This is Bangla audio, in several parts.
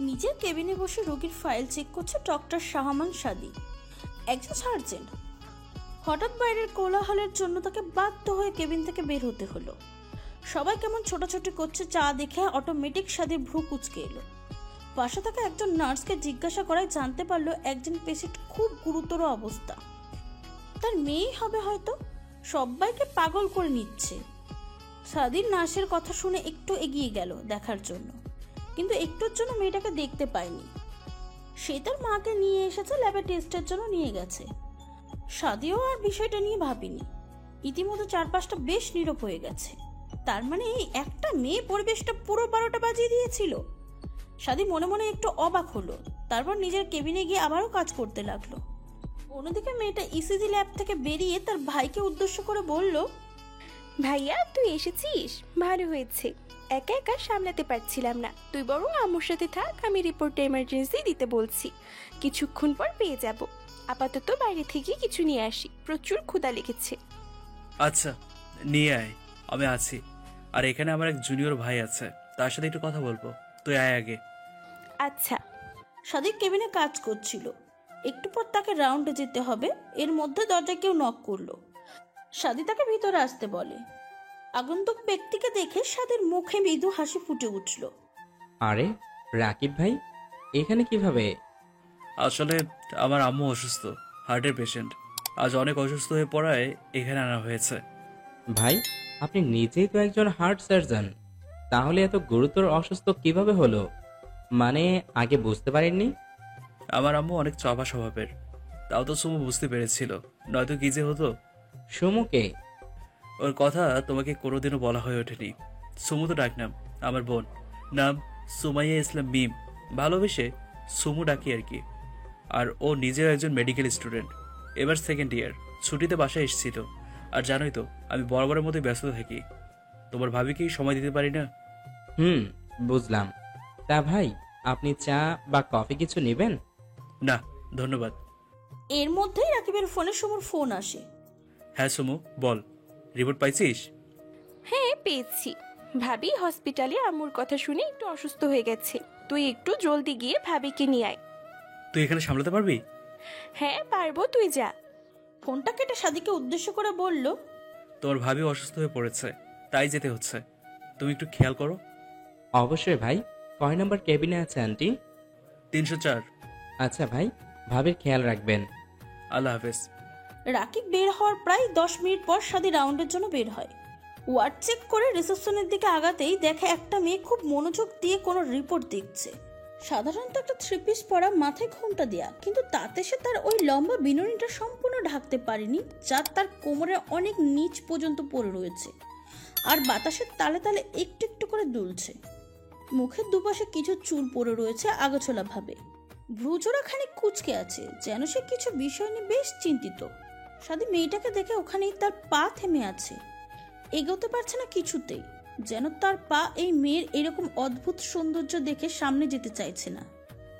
নিজের কেবিনে বসে রোগীর ফাইল চেক করছে ডক্টর শাহমান সাদি, একজন সার্জেন্ট। হঠাৎ বাইরের কোলাহলের জন্য তাকে বাধ্য হয়ে কেবিন থেকে বের হতে হলো। সবাই কেমন ছোটাছুটি করছে চা দেখে অটোমেটিক সাদির ভ্রু কুঁচকে এলো। পাশে থাকা একজন নার্সকে জিজ্ঞাসা করায় জানতে পারলো একজন পেশেন্ট খুব গুরুতর অবস্থা, তার মেয়েই হবে হয়তো, সবাইকে পাগল করে নিচ্ছে। সাদির নার্সের কথা শুনে একটু এগিয়ে গেল দেখার জন্য, কিন্তু একটুর জন্য মেয়েটাকে দেখতে পায়নি। সে তার মাকে নিয়ে এসেছে, ল্যাবে টেস্টের জন্য নিয়ে গেছে। সাদিও আর বিষয়টা নিয়ে ভাবিনি। ইতিমধ্যে চারপাশটা বেশ নীরব হয়ে গেছে। তার মানে এই একটা মেয়ে পরিবেশটা পুরো 12টা বাজিয়ে দিয়েছিল। সাদি মনে মনে একটু অবাক হলো, তারপর নিজের কেবিনে গিয়ে আবারও কাজ করতে লাগলো। অন্যদিকে মেয়েটা ইসিজি ল্যাব থেকে বেরিয়ে তার ভাইকে উদ্দেশ্য করে বলল, ভাইয়া তুই এসেছিস, ভালো হয়েছে। একা একা সামলাতে পারছিলাম না, তুই বরং আম্মুর সাথে থাক, আমি রিপোর্টে এমার্জেন্সি দিতে বলছি, কিছুক্ষণ পর পেয়ে যাব। আপাতত বাইরে থেকে কিছু নিয়ে আসি, প্রচুর ক্ষুধা লেগেছে। আচ্ছা নিয়ে আয়, আমি আছি। আর এখানে আমার এক জুনিয়র ভাই আছে, তার সাথে একটু কথা বলবো, তুই আয় আগে। আচ্ছা। সাদিক কেবিনে কাজ করছিল, একটু পর তাকে রাউন্ডে যেতে হবে। এর মধ্যে দরজায় কেউ নক করলো। সাদি তাকে ভিতরে আসতে বলে। আগন্তুক ব্যক্তিকে দেখে সাদির মুখে মৃদু হাসি ফুটে উঠল। আরে রাকিব ভাই, এখানে কিভাবে? আসলে আমার আম্মু অসুস্থ, হার্টের পেশেন্ট। আজ অনেক অসুস্থ হয়ে পড়ায় এখানে আনা হয়েছে। ভাই আপনি নিজেই তো একজন হার্ট সার্জন, তাহলে এত গুরুতর অসুস্থ কিভাবে হলো? মানে আগে বুঝতে পারেননি? আমার আম্মু অনেক চাপা স্বভাবের, তাও তো সুমু বুঝতে পেরেছিল, নয়তো কি যে হতো। সুমুকে? ওর কথা তোমাকে কোনোদিনও বলা হয়ে ওঠেনি। সুমু তো ডাকনাম, আমার বোন, নাম সুমাইয়া ইসলাম মিম, ভালোবেসে সুমু ডাকি আর কি। আর ও নিজেও একজন মেডিকেল স্টুডেন্ট, এবার সেকেন্ড ইয়ার, ছুটিতে বাসায় এসেছিল। আর জানোই তো আমি বরাবরের মতোই ব্যস্ত থাকি, তোমার ভাবিকেই সময় দিতে পারি না। বুঝলাম। তা ভাই আপনি চা বা কফি কিছু নেবেন? না ধন্যবাদ। এর মধ্যেই রাকিবের ফোনে সুমুর ফোন আসে। হ্যাঁ সুমু বল, রিপোর্ট পাইছিস? হ্যাঁ পেয়েছি। ভাবি হসপিটালে আম্মুর কথা শুনে একটু অসুস্থ হয়ে গেছে, তুই একটু জলদি গিয়ে ভাবিকে নিয়ে আয়। তুই এখানে সামলাতে পারবি? হ্যাঁ পারবো, তুই যা। ফোনটা কেটে সাদিকে উদ্দেশ্য করে বলল, তোমার ভাবি অসুস্থ হয়ে পড়েছে, তাই যেতে হচ্ছে, তুমি একটু খেয়াল করো। অবশ্যই ভাই। কয় নম্বর কেবিনে আছে আন্টি? 304। আচ্ছা ভাই, ভাবির খেয়াল রাখবেন। আল্লাহ হাফেজ। রাকিব বের হওয়ার প্রায় 10 মিনিট পর সাদি রাউন্ডের জন্য বের হয়। ওয়ার্ড চেক করে রিসেপশনের দিকে আগাতেই দেখে একটা মেয়ে খুব মনোযোগ দিয়ে কোনো রিপোর্ট দেখছে। সাধারণত একটা 3 পিস পরা, মাথায় ঘোমটা দেয়া, কিন্তু তাতে সে তার ওই লম্বা বিনুনিটা সম্পূর্ণ ঢাকতে পারেনি, যা তার কোমরের অনেক নিচ পর্যন্ত পড়ে রয়েছে আর বাতাসের তালে তালে একটু একটু করে দুলছে। মুখের দুপাশে কিছু চুল পড়ে রয়েছে আগাছোলা ভাবে, ভ্রুজোড়া খানিক কুঁচকে আছে, যেন সে কিছু বিষয় নিয়ে বেশ চিন্তিত। সাদি মেয়েটাকে দেখে ওখানেই তার পা থেমে আছে, এগোতে পারছে না কিছুতেই, যেন তার পা এই মেয়ের এরকম অদ্ভুত সৌন্দর্য দেখে সামনে যেতে চাইছে না।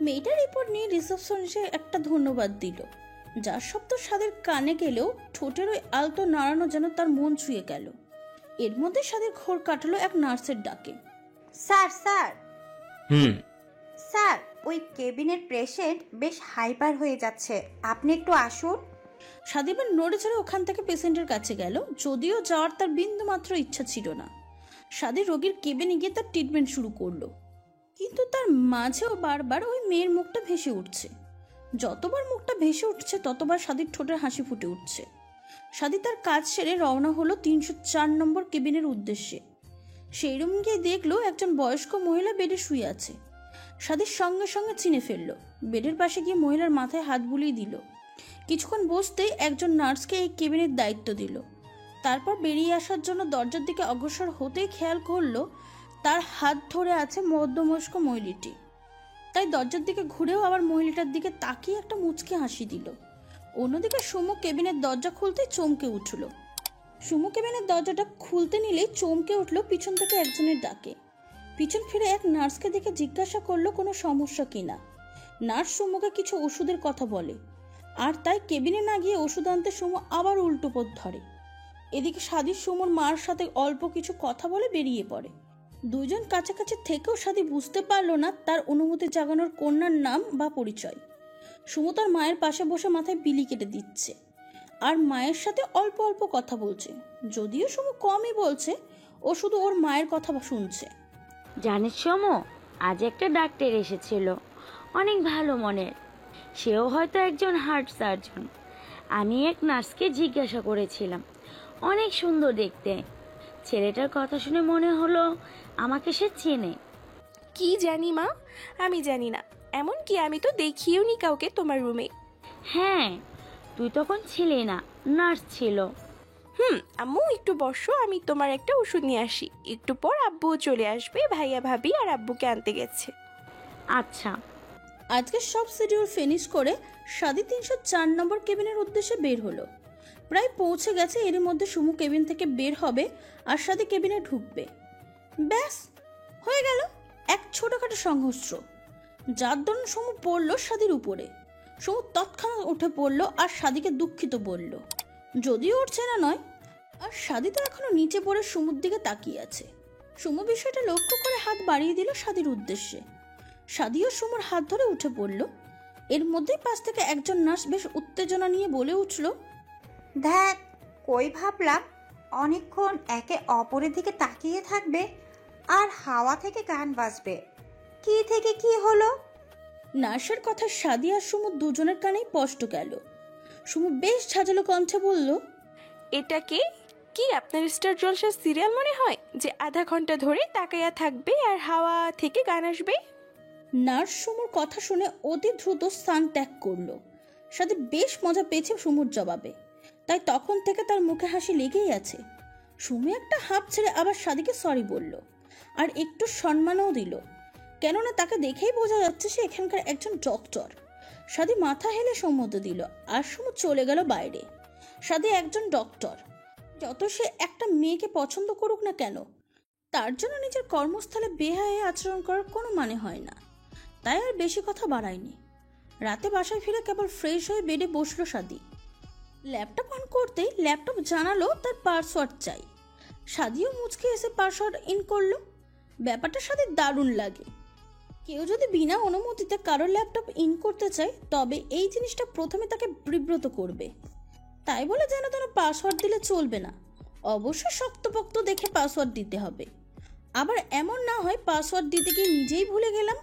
মেয়েটার রিপোর্ট নিয়ে রিসেপশনিস্টে একটা ধন্যবাদ দিল, যার শব্দ সাদের কানে গেলেও ঠোঁটের ওই আলতো নাড়ানো যেন তার মন ছুঁয়ে গেল। এর মধ্যে সাদের ঘোর কাটালো এক নার্সের ডাকে। স্যার স্যার হুম স্যার, ওই কেবিনের পেশেন্ট বেশ হাইপার হয়ে যাচ্ছে, আপনি একটু আসুন। সাদিবার নড়ে চড়ে ওখান থেকে পেশেন্টের কাছে গেল, যদিও যাওয়ার তার বিন্দু মাত্র ইচ্ছা ছিল না। সাদি রোগীর কেবিনে গিয়ে তার ট্রিটমেন্ট শুরু করলো, কিন্তু তার মাঝেও বারবার ওই মেয়ের মুখটা ভেসে উঠছে। যতবার মুখটা ভেসে উঠছে ততবার সাদির ঠোঁটের হাসি ফুটে উঠছে। সাদি তার কাজ সেরে রওনা হলো 304 নম্বর কেবিনের উদ্দেশ্যে। সেই রুম গিয়ে দেখলো একজন বয়স্ক মহিলা বেডে শুয়ে আছে। সাদির সঙ্গে সঙ্গে চিনে ফেললো, বেডের পাশে গিয়ে মহিলার মাথায় হাত বুলিয়ে দিল। কিছুক্ষণ বসতেই একজন নার্সকে এই কেবিনের দায়িত্ব দিল। তারপর বেরিয়ে আসার জন্য দরজার দিকে অগ্রসর হতেই খেয়াল করলো তার হাত ধরে আছে মধ্যবয়স্ক মহিলাটি। তাই দরজার দিকে ঘুরেও আবার মহিলাটার দিকে তাকিয়ে একটা মুচকি হাসি দিল। অন্যদিকে সুমু কেবিনের দরজা খুলতেই চমকে উঠল। সুমু কেবিনের দরজাটা খুলতে নিলেই চমকে উঠল পিছন থেকে একজনের ডাকে। পিছন ফিরে এক নার্সকে দেখে জিজ্ঞাসা করলো কোনো সমস্যা কিনা। নার্স সুমুকে কিছু ওষুধের কথা বলে, আর তাই কেবিনে না গিয়ে ওষুধ আনতে সুমু আবার উল্টো পথ ধরে। এদিকে সাদির সুমুর মার সাথে অল্প কিছু কথা বলে বেরিয়ে পড়ে। দুইজন কাছাকাছি থেকেও সাদি বুঝতে পারল না তার অনুমতি জাগানোর কন্যার নাম বা পরিচয়। সুমু তার মায়ের পাশে বসে মাথায় বিলি কেটে দিচ্ছে আর মায়ের সাথে অল্প অল্প কথা বলছে। যদিও সুমু কমই বলছে, ও শুধু ওর মায়ের কথা শুনছে। জানিস সমু, আজ একটা ডাক্তার এসেছিল, অনেক ভালো মনের। সেও হয়তো একজন হার্ট সার্জন। আমি এক নার্সকে জিজ্ঞাসা করেছিলাম, অনেক সুন্দর দেখতে। ছেলেটার কথা শুনে মনে হলো আমাকে সে চেনে। কি জানি মা, আমি জানি না। এমনকি আমি তো দেখিও নি কাউকে তোমার রুমে। হ্যাঁ, তুই তখন ছিলি না, নার্স ছিল। আম্মু একটু বসো, আমি তোমার একটা ওষুধ নিয়ে আসি। একটু পর আব্বুও চলে আসবে, ভাইয়া ভাবি আর আব্বুকে আনতে গেছে। আচ্ছা। আজকে সব শিডিউল ফিনিশ করে সাদি 304 নম্বর কেবিনের উদ্দেশ্যে বের হলো। প্রায় পৌঁছে গেছে। এরই মধ্যে সুমু কেবিন থেকে বের হবে আর সাদি কেবিনে ঢুকবে। ব্যাস হয়ে গেল এক ছোটখাটো সংঘর্ষ, যার দরুন সুমু পড়ল সাদির উপরে। সুমু তৎক্ষণাৎ উঠে পড়ল আর সাদিকে দুঃখিত বলল, যদিও ওর চেনা নয়। আর সাদি তো এখনো নিচে পড়ে সুমুর দিকে তাকিয়ে আছে। সুমু বিষয়টা লক্ষ্য করে হাত বাড়িয়ে দিল সাদির উদ্দেশ্যে। সাদিও সুমুর হাত ধরে উঠে পড়ল। এর মধ্যেই পাশ থেকে একজন নার্স বেশ উত্তেজনা নিয়ে বলে উঠল, দেখ, কই ভাবলাম অনেকক্ষণ একে অপরের দিকে তাকিয়ে থাকবে আর হাওয়া থেকে গান বাজবে। কি থেকে কি হলো? নার্সের কথা সাদি আর সুমু দুজনের কানেই স্পষ্ট গেল। সুমু বেশ ঝাঁঝালো কণ্ঠে বলল, এটাকে কি আপনার স্টার জলসার সিরিয়াল মনে হয় যে আধা ঘন্টা ধরে তাকাইয়া থাকবে আর হাওয়া থেকে গান আসবে? নার্স সুমুর কথা শুনে অতি দ্রুত স্থান ত্যাগ করলো। সাথে বেশ মজা পেয়েছে সুমুর জবাবে, তাই তখন থেকে তার মুখে হাসি লেগেই আছে। সুমু একটা হাঁপ ছেড়ে আবার সাদিকে সরি বলল আর একটু সম্মানও দিল, কেননা তাকে দেখেই বোঝা যাচ্ছে সে এখানকার একজন ডক্টর। সাদি মাথা হেলে সম্মতি দিল আর সুমু চলে গেল বাইরে। সাদি একজন ডক্টর, যত সে একটা মেয়েকে পছন্দ করুক না কেন, তার জন্য নিজের কর্মস্থলে বেহায়ে আচরণ করার কোনো মানে হয় না। তাই আর বেশি কথা বাড়ায়নি। রাতে বাসায় ফিরে কেবল ফ্রেশ হয়ে বেডে বসলো সাদি। ল্যাপটপ অন করতেই ল্যাপটপ জানালো তার পাসওয়ার্ড চাই। সাদিও মুচকে এসে পাসওয়ার্ড ইন করলো। ব্যাপারটা সাদির দারুণ লাগে। কেউ যদি বিনা অনুমতিতে কারোর ল্যাপটপ ইন করতে চায়, তবে এই জিনিসটা প্রথমে তাকে বিব্রত করবে। তাই বলে যেন তেন পাসওয়ার্ড দিলে চলবে না। অবশ্যই শক্তপোক্ত দেখে পাসওয়ার্ড দিতে হবে। আবার এমন না হয় পাসওয়ার্ড দিতে গিয়ে নিজেই ভুলে গেলাম।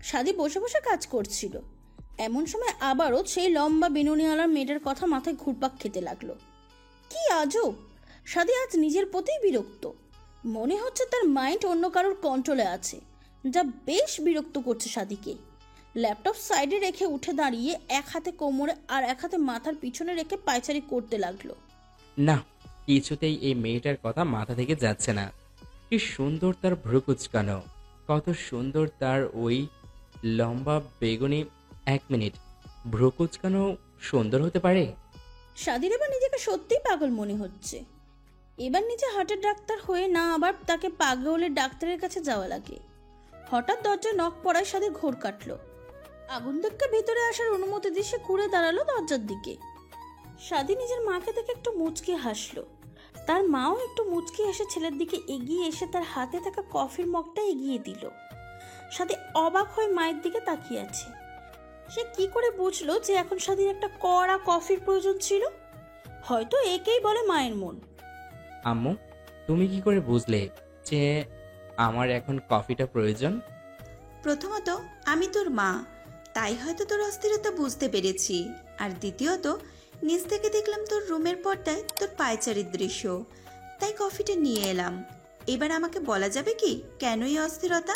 সাদি বসে বসে কাজ করছিল। এমন সময় আবারও সেই লম্বা বিনুনিওয়ালার মেয়েটার কথা মাথায় ঘুরপাক খেতে লাগলো। কি আজব! সাদি আজ নিজের প্রতিই বিরক্ত। মনে হচ্ছে তার মাইন্ড অন্য কারোর কন্ট্রোলে আছে, যা বেশ বিরক্ত করছে সাদিকে। ল্যাপটপ সাইডে রেখে উঠে দাঁড়িয়ে এক হাতে কোমরে আর এক হাতে মাথার পিছনে রেখে পায়চারি করতে লাগলো। না, কিছুতেই এই মেয়েটার কথা মাথা থেকে যাচ্ছে না। কি সুন্দর তার ভ্রু কুচকানো, কত সুন্দর তার ওই লম্বা বেগুনি। 1 মিনিট, ভ্রু কুচকানো সুন্দর হতে পারে? সাদির এবার নিজেকে সত্যিই পাগল মনে হচ্ছে। এবার নিজে হার্টের ডাক্তার হয়ে না আবার তাকে পাগলের ডাক্তারের কাছে যাওয়া লাগে। হঠাৎ দরজায় নখ পড়ায় সাদির ঘোর কাটলো। আগুন দেখে ভিতরে আসার অনুমতি দিয়ে সে ঘুরে দাঁড়ালো দরজার দিকে। সাদি নিজের মাকে দেখে একটু মুচকি হাসলো। তার মাও একটু মুচকি হেসে ছেলের দিকে এগিয়ে এসে তার হাতে থাকা কফির মগটা এগিয়ে দিল। সাদি অবাক হয়ে মায়ের দিকে তাকিয়ে আছে। সে কি করে বুঝলো যে এখন সাদির একটা কড়া কফির প্রয়োজন ছিল? হয়তো একেই বলে মায়ের মন। আম্মু, তুমি কি করে বুঝলে যে আমার এখন কফিটা প্রয়োজন? প্রথমত, আমি তোর মা, তাই হয়তো তোর অস্থিরতা বুঝতে পেরেছি। আর দ্বিতীয়ত, নিচ থেকে দেখলাম তোর রুমের পর্দায় তোর পায়চারির দৃশ্য, তাই কফিটা নিয়ে এলাম। এবার আমাকে বলা যাবে কি কেন এই অস্থিরতা?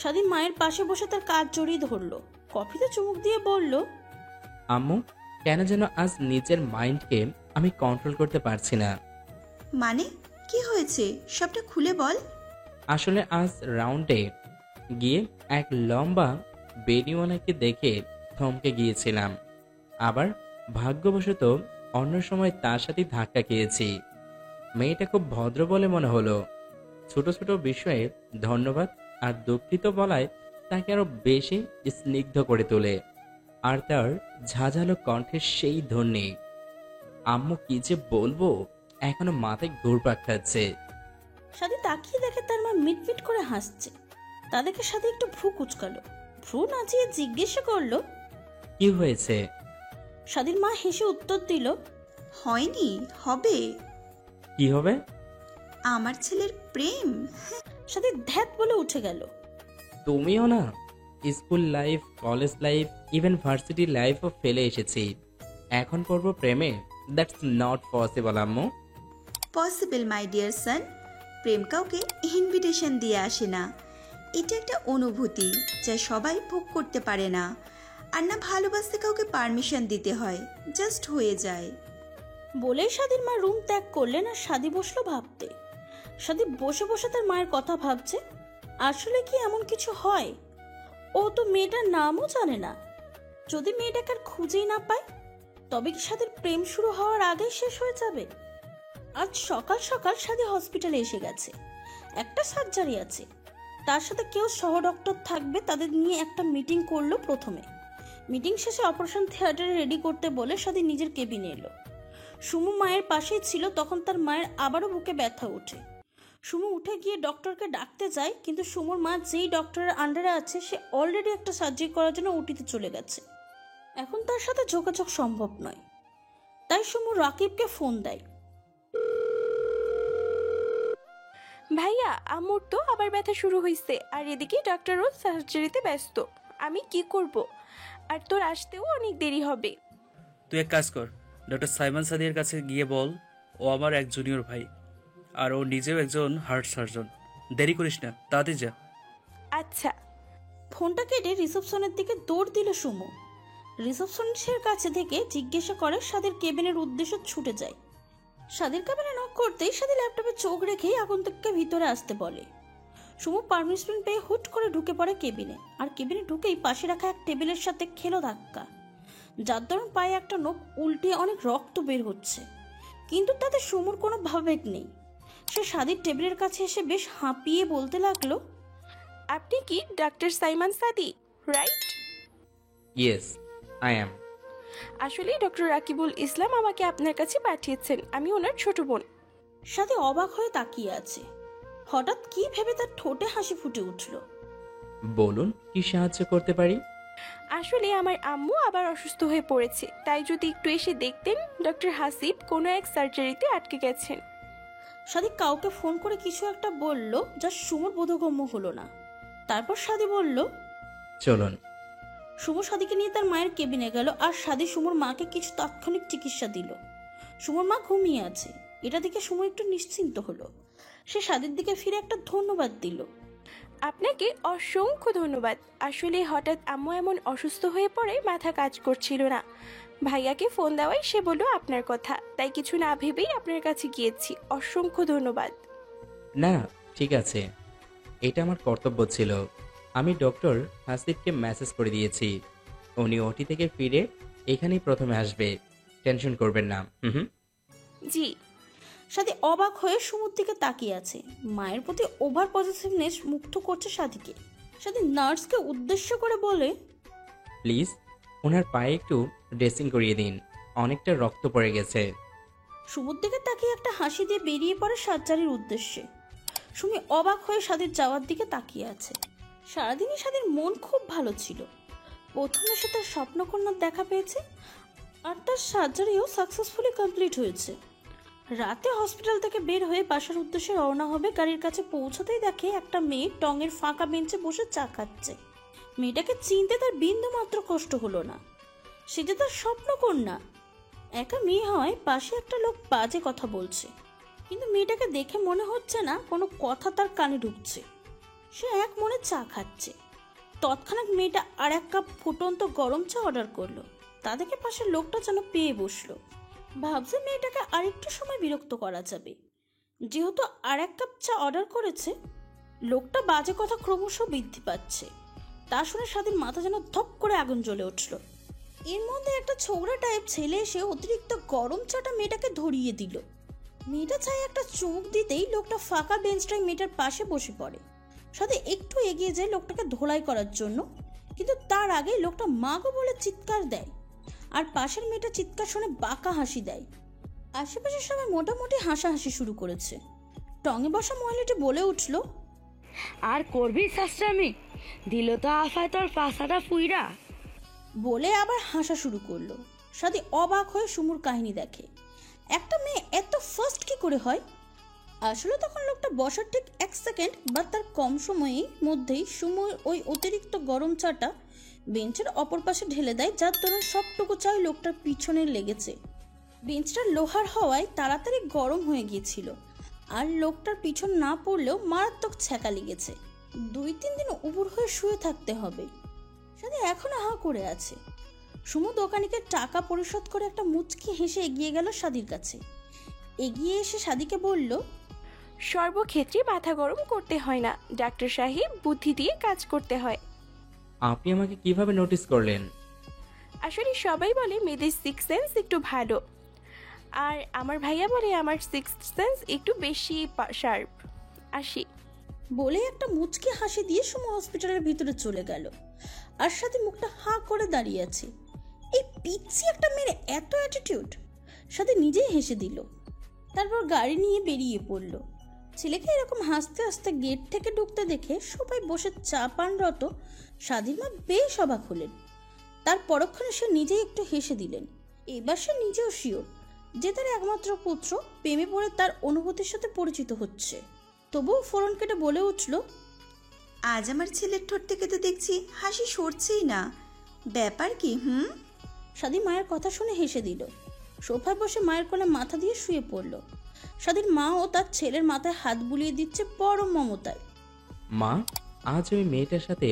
সাদি মায়ের পাশে বসে তার কাজ জড়িয়ে ধরলো। কফিতে চুমুক দিয়ে বলল, আম্মু, কেন যেন আজ নিজের মাইন্ডকে আমি কন্ট্রোল করতে পারছি না। মানে কি হয়েছে সবটা খুলে বল। আসলে আজ রাউন্ডে গিয়ে এক লম্বা বেনিওয়ালাকে দেখে থমকে গিয়েছিলাম। আবার ভাগ্যবশত অন্য সময় তার সাথে ধাক্কা খেয়েছি। মেয়েটা খুব ভদ্র বলে মনে হলো। ছোট ছোট বিষয়ে ধন্যবাদ আর দুঃখিত বলায় তাকে আরো বেশি স্নিগ্ধ করে তোলে। আর তার ঝাঁঝালো কণ্ঠের সেই ধ্বনি, আম্মু কি যে বলবো, এখনো মাথায় ঘুরপাক খাচ্ছে। সাথী তাকিয়ে দেখে তার মা মিটমিট করে হাসছে। তাদেরকে সাথে একটু ভ্রু কুচকালো, ভ্রু নাচিয়ে জিজ্ঞাসা করলো। কি হয়েছে? সাদীর মা হেসে উত্তর দিল, হয়নি, হবে। কি হবে? আমার ছেলের প্রেম। সাথী ধ্যাত বলে উঠে গেল। তুমিও না? School life, college life, even varsity লাইফও ফেলে এসেছি, এখন পড়বো প্রেমে? দ্যাটস নট পসিবল আম্মু। Possible my dear son. প্রেম কাউকে ইনভিটেশন দিয়ে আসে না, এটা একটা অনুভূতি যা সবাই ভোগ করতে পারে না। আর না ভালোবাসতে কাউকে পারমিশন দিতে হয়, জাস্ট হয়ে যায়। বলেই সাদীর মা রুম ত্যাগ করলেন আর সাদী বসলো ভাবতে। সাদী বসে বসে তার মায়ের কথা ভাবছে। আসলে কি এমন কিছু হয়? ও তো মেয়েটার নামও জানে না। যদি মেয়েটাকে আর খুঁজেই না পায়, তবে কি সাদীর প্রেম শুরু হওয়ার আগেই শেষ হয়ে যাবে? আজ সকাল সকাল সাদী হসপিটালে এসে গেছে। একটা সার্জারি আছে, তার সাথে কেউ সহ ডক্টর থাকবে। তাদের নিয়ে একটা মিটিং করলো প্রথমে। মিটিং শেষে অপারেশন থিয়েটারে রেডি করতে বলে সাদী নিজের কেবিনে এলো। সুমু মায়ের পাশেই ছিল। তখন তার মায়ের আবারও বুকে ব্যথা ওঠে। সুমু উঠে গিয়ে ডক্টরকে ডাকতে যায়, কিন্তু সুমুর মা যেই ডক্টরের আন্ডারে আছে সে অলরেডি একটা সার্জারি করার জন্য ওটিতে চলে গেছে। এখন তার সাথে যোগাযোগ সম্ভব নয়। তাই সুমু রাকিবকে ফোন দেয়। ভাইয়া, আম্মুর তো আবার ব্যথা শুরু হয়েছে, আর এদিকে ডাক্তারও সার্জারিতে ব্যস্ত। আমি কি করব? আর তোর আসতেও অনেক দেরি হবে। তুই এক কাজ কর, ডক্টর সাইমন সাদির কাছে গিয়ে বল ও আমার এক জুনিয়র ভাই, আর ও নিজেও একজন হার্ট সার্জন। দেরি করিস না, তাড়াতাড়ি যা। আচ্ছা। ফোনটা কেটে রিসেপশনের দিকে দৌড় দিল সুমু। রিসেপশনিস্টের কাছে থেকে জিজ্ঞাসা করে সাদের কেবিনের উদ্দেশ্যে ছুটে যায়। সাদের কেবিনে নক করতেই সাদি ল্যাপটপে চোখ রেখেই আগন্তুককে ভিতরে আসতে বলে। সুমু পারমিশন পেয়ে হুট করে ঢুকে পড়ে কেবিনে। আর কেবিনে ঢুকেই পাশে রাখা এক টেবিলের সাথে খেলো ধাক্কা, যার দরুন পায়ে একটা নখ উল্টিয়ে অনেক রক্ত বের হচ্ছে। কিন্তু তাতে সুমুর কোনো ভাবাবেগ নেই। সে সাদির টেবিলের কাছে এসে বেশ হাঁপিয়ে বলতে লাগলো, আপনি কি ডাক্তার সাইমন সাদি, রাইট? Yes, I am. আসলে ডক্টর রাকিবুল ইসলাম আমাকে আপনার কাছে পাঠিয়েছেন। আমি ওনার ছোট বোন। সাদি অবাক হয়ে তাকিয়ে আছে। হঠাৎ কি ভেবে তার ঠোঁটে হাসি ফুটে উঠল। বলুন, কি সাহায্য করতে পারি? আসলে আমার আম্মু আবার অসুস্থ হয়ে পড়েছে, তাই যদি একটু এসে দেখতেন। ডক্টর হাসিব কোনো এক সার্জারিতে আটকে গেছেন। সাদি কাউকে ফোন করে কিছু একটা বলল, যা সুমুর বোধগম্য হলো না। তারপর সাদি বলল, চলুন। সুমু সাদিকে নিয়ে তার মায়ের কেবিনে গেল। আর সাদি সুমুর মাকে কিছু তাৎক্ষণিক চিকিৎসা দিল। সুমুর মা ঘুমিয়ে আছে। এটা দেখে সুমু একটু নিশ্চিন্ত হলো। সে সাদির দিকে ফিরে একটা ধন্যবাদ দিল। আপনাকে অসংখ্য ধন্যবাদ। আসলে হঠাৎ আম্মু এমন অসুস্থ হয়ে পড়ে মাথা কাজ করছিল না। ভাইয়াকে ফোন দেওয়াই সে বলল আপনার কথা, তাই কিছু না ভেবেই আপনার কাছে গিয়েছি। অসংখ্য ধন্যবাদ। না, ঠিক আছে, এটা আমার কর্তব্য ছিল। আমি ডক্টর হাসিবকে মেসেজ করে দিয়েছি, উনি ওটি থেকে ফিরে এখানেই প্রথমে আসবে। টেনশন করবেন না। হুম। জি। সাদি অবাক হয়ে সুমুর দিকে তাকিয়ে আছে। মায়ের প্রতি ওভার পজিটিভনেস মুগ্ধ করছে সাদিকে। সাদি নার্সকে উদ্দেশ্য করে বলে, প্লিজ ওনার পায়ে একটু ড্রেসিং করিয়ে দিন, অনেকটা রক্ত পড়ে গেছে। সুমুর দিকে তাকিয়ে একটা হাসি দিয়ে বেরিয়ে পড়ে সার্জারির উদ্দেশ্যে। সুমি অবাক হয়ে সাদির যাওয়ার দিকে তাকিয়ে আছে। সারাদিনই সাদির মন খুব ভালো ছিল। প্রথমে সে তার স্বপ্নকন্যার দেখা পেয়েছে, আর তার সার্জারিও সাকসেসফুলি কমপ্লিট হয়েছে। রাতে হসপিটাল থেকে বের হয়ে বাসার উদ্দেশ্যে রওনা হবে। গাড়ির কাছে পৌঁছতেই দেখে একটা মেয়ে টঙের ফাঁকা বেঞ্চে বসে চা খাচ্ছে। মেয়েটাকে চিনতে তার বিন্দু মাত্র কষ্ট হলো না। সে যে তার স্বপ্নকন্যা। একা মেয়ে হয়, পাশে একটা লোক বাজে কথা বলছে, কিন্তু মেয়েটাকে দেখে মনে হচ্ছে না কোনো কথা তার কানে ঢুকছে। সে এক মনে চা খাচ্ছে। তৎক্ষণাৎ মেয়েটা আর এক কাপ ফুটন্ত গরম চা অর্ডার করলো। তা দেখে পাশের লোকটা যেন পেয়ে বসলো। ভাবছে মেয়েটাকে আরেকটু সময় বিরক্ত করা যাবে। যেহেতু আর এক কাপ চা অর্ডার করেছে, লোকটা বাজে কথা ক্রমশ বৃদ্ধি পাচ্ছে। তা শুনে সাদির মাথা যেন ধপ করে আগুন জ্বলে উঠল। এর মধ্যে একটা ছোকরা টাইপ ছেলে এসে অতিরিক্ত গরম চাটা মেয়েটাকে ধরিয়ে দিল। মেয়েটা চায় একটা চোখ দিতেই লোকটা ফাঁকা বেঞ্চটায় মেয়েটার পাশে বসে পড়ে। সাথে একটু এগিয়ে যায় লোকটাকে ধোলাই করার জন্য, কিন্তু তার আগে লোকটা মাগো বলে চিৎকার দেয়। আর পাশের মেয়েটা চিৎকার শুনে বাঁকা হাসি দেয়। আশেপাশের সবাই মোটামুটি হাসাহাসি শুরু করেছে। টঙে বসা মহিলাটি বলে উঠল, আর করবি শাস্ত্রামি, দিল তো আফায় তোর পাশাটা ফুইরা। বলে আবার হাসা শুরু করলো। সাদি অবাক হয়ে সুমুর কাহিনী দেখে। একটা মেয়ে এত ফার্স্ট কি করে হয়? আসলে তখন লোকটা বসার ঠিক 1 সেকেন্ড বা তার কম সময়ের মধ্যেই সুমুর ওই অতিরিক্ত গরম চাটা বেঞ্চের অপর পাশে ঢেলে দেয়, যার দরুন সবটুকু চাই লোকটার পিছনে লেগেছে। বেঞ্চটা লোহার হওয়ায় তাড়াতাড়ি গরম হয়ে গিয়েছিল, আর লোকটার পিছন না পড়লেও মারাত্মক ছ্যাঁকা লেগেছে। 2-3 দিন উপুর হয়ে শুয়ে থাকতে হবে। সাদি এখনো হা করে আছে। সুমু দোকানিকে টাকা পরিশোধ করে একটা মুচকি হেসে এগিয়ে গেল সাদির কাছে। এগিয়ে এসে সাদিকে বলল, সর্বক্ষেত্রে মাথা গরম করতে হয় না ডাক্তার সাহেব, বুদ্ধি দিয়ে কাজ করতে হয়। আপনি আমাকে কিভাবে নোটিস করলেন? আসলে সবাই বলে মেয়েদের 6th সেন্স একটু ভালো, আর আমার ভাইয়া বলে আমার 6th সেন্স একটু বেশি শার্প। আসি। বলে একটা মুচকি হাসি দিয়ে সুমু হসপিটালের ভিতরে চলে গেল। আর সাথে মুখটা হাঁ করে দাঁড়িয়ে আছে। এই পিচ্ছি একটা মেয়ের এত অ্যাটিটিউড! সাথে নিজেই হেসে দিল। তারপর গাড়ি নিয়ে বেরিয়ে পড়ল। ছেলেকে এরকম হাসতে হাসতে গেট থেকে ঢুকতে দেখে সবাই বসে চা পানরত সাদির মা বেশ অবাক হলেন। তার পরক্ষণে সে নিজেই একটু হেসে দিলেন। এবার সে নিজেও শিওর যে তার একমাত্র পুত্র প্রেমে পড়ে তার অনুভূতির সাথে পরিচিত হচ্ছে। তবুও ফোরন কেটে বলে উঠল, আজ আমার ছেলের ঠোঁট থেকে তো দেখছি হাসি সরছেই না, ব্যাপার কি? সাদি মায়ের কথা শুনে হেসে দিল। সোফায় বসে মায়ের কোলে মাথা দিয়ে শুয়ে পড়ল। সাদির মাও তার ছেলের মাথায় হাত বুলিয়ে দিচ্ছে পরম মমতায়। মা, আজ ওই মেয়েটার সাথে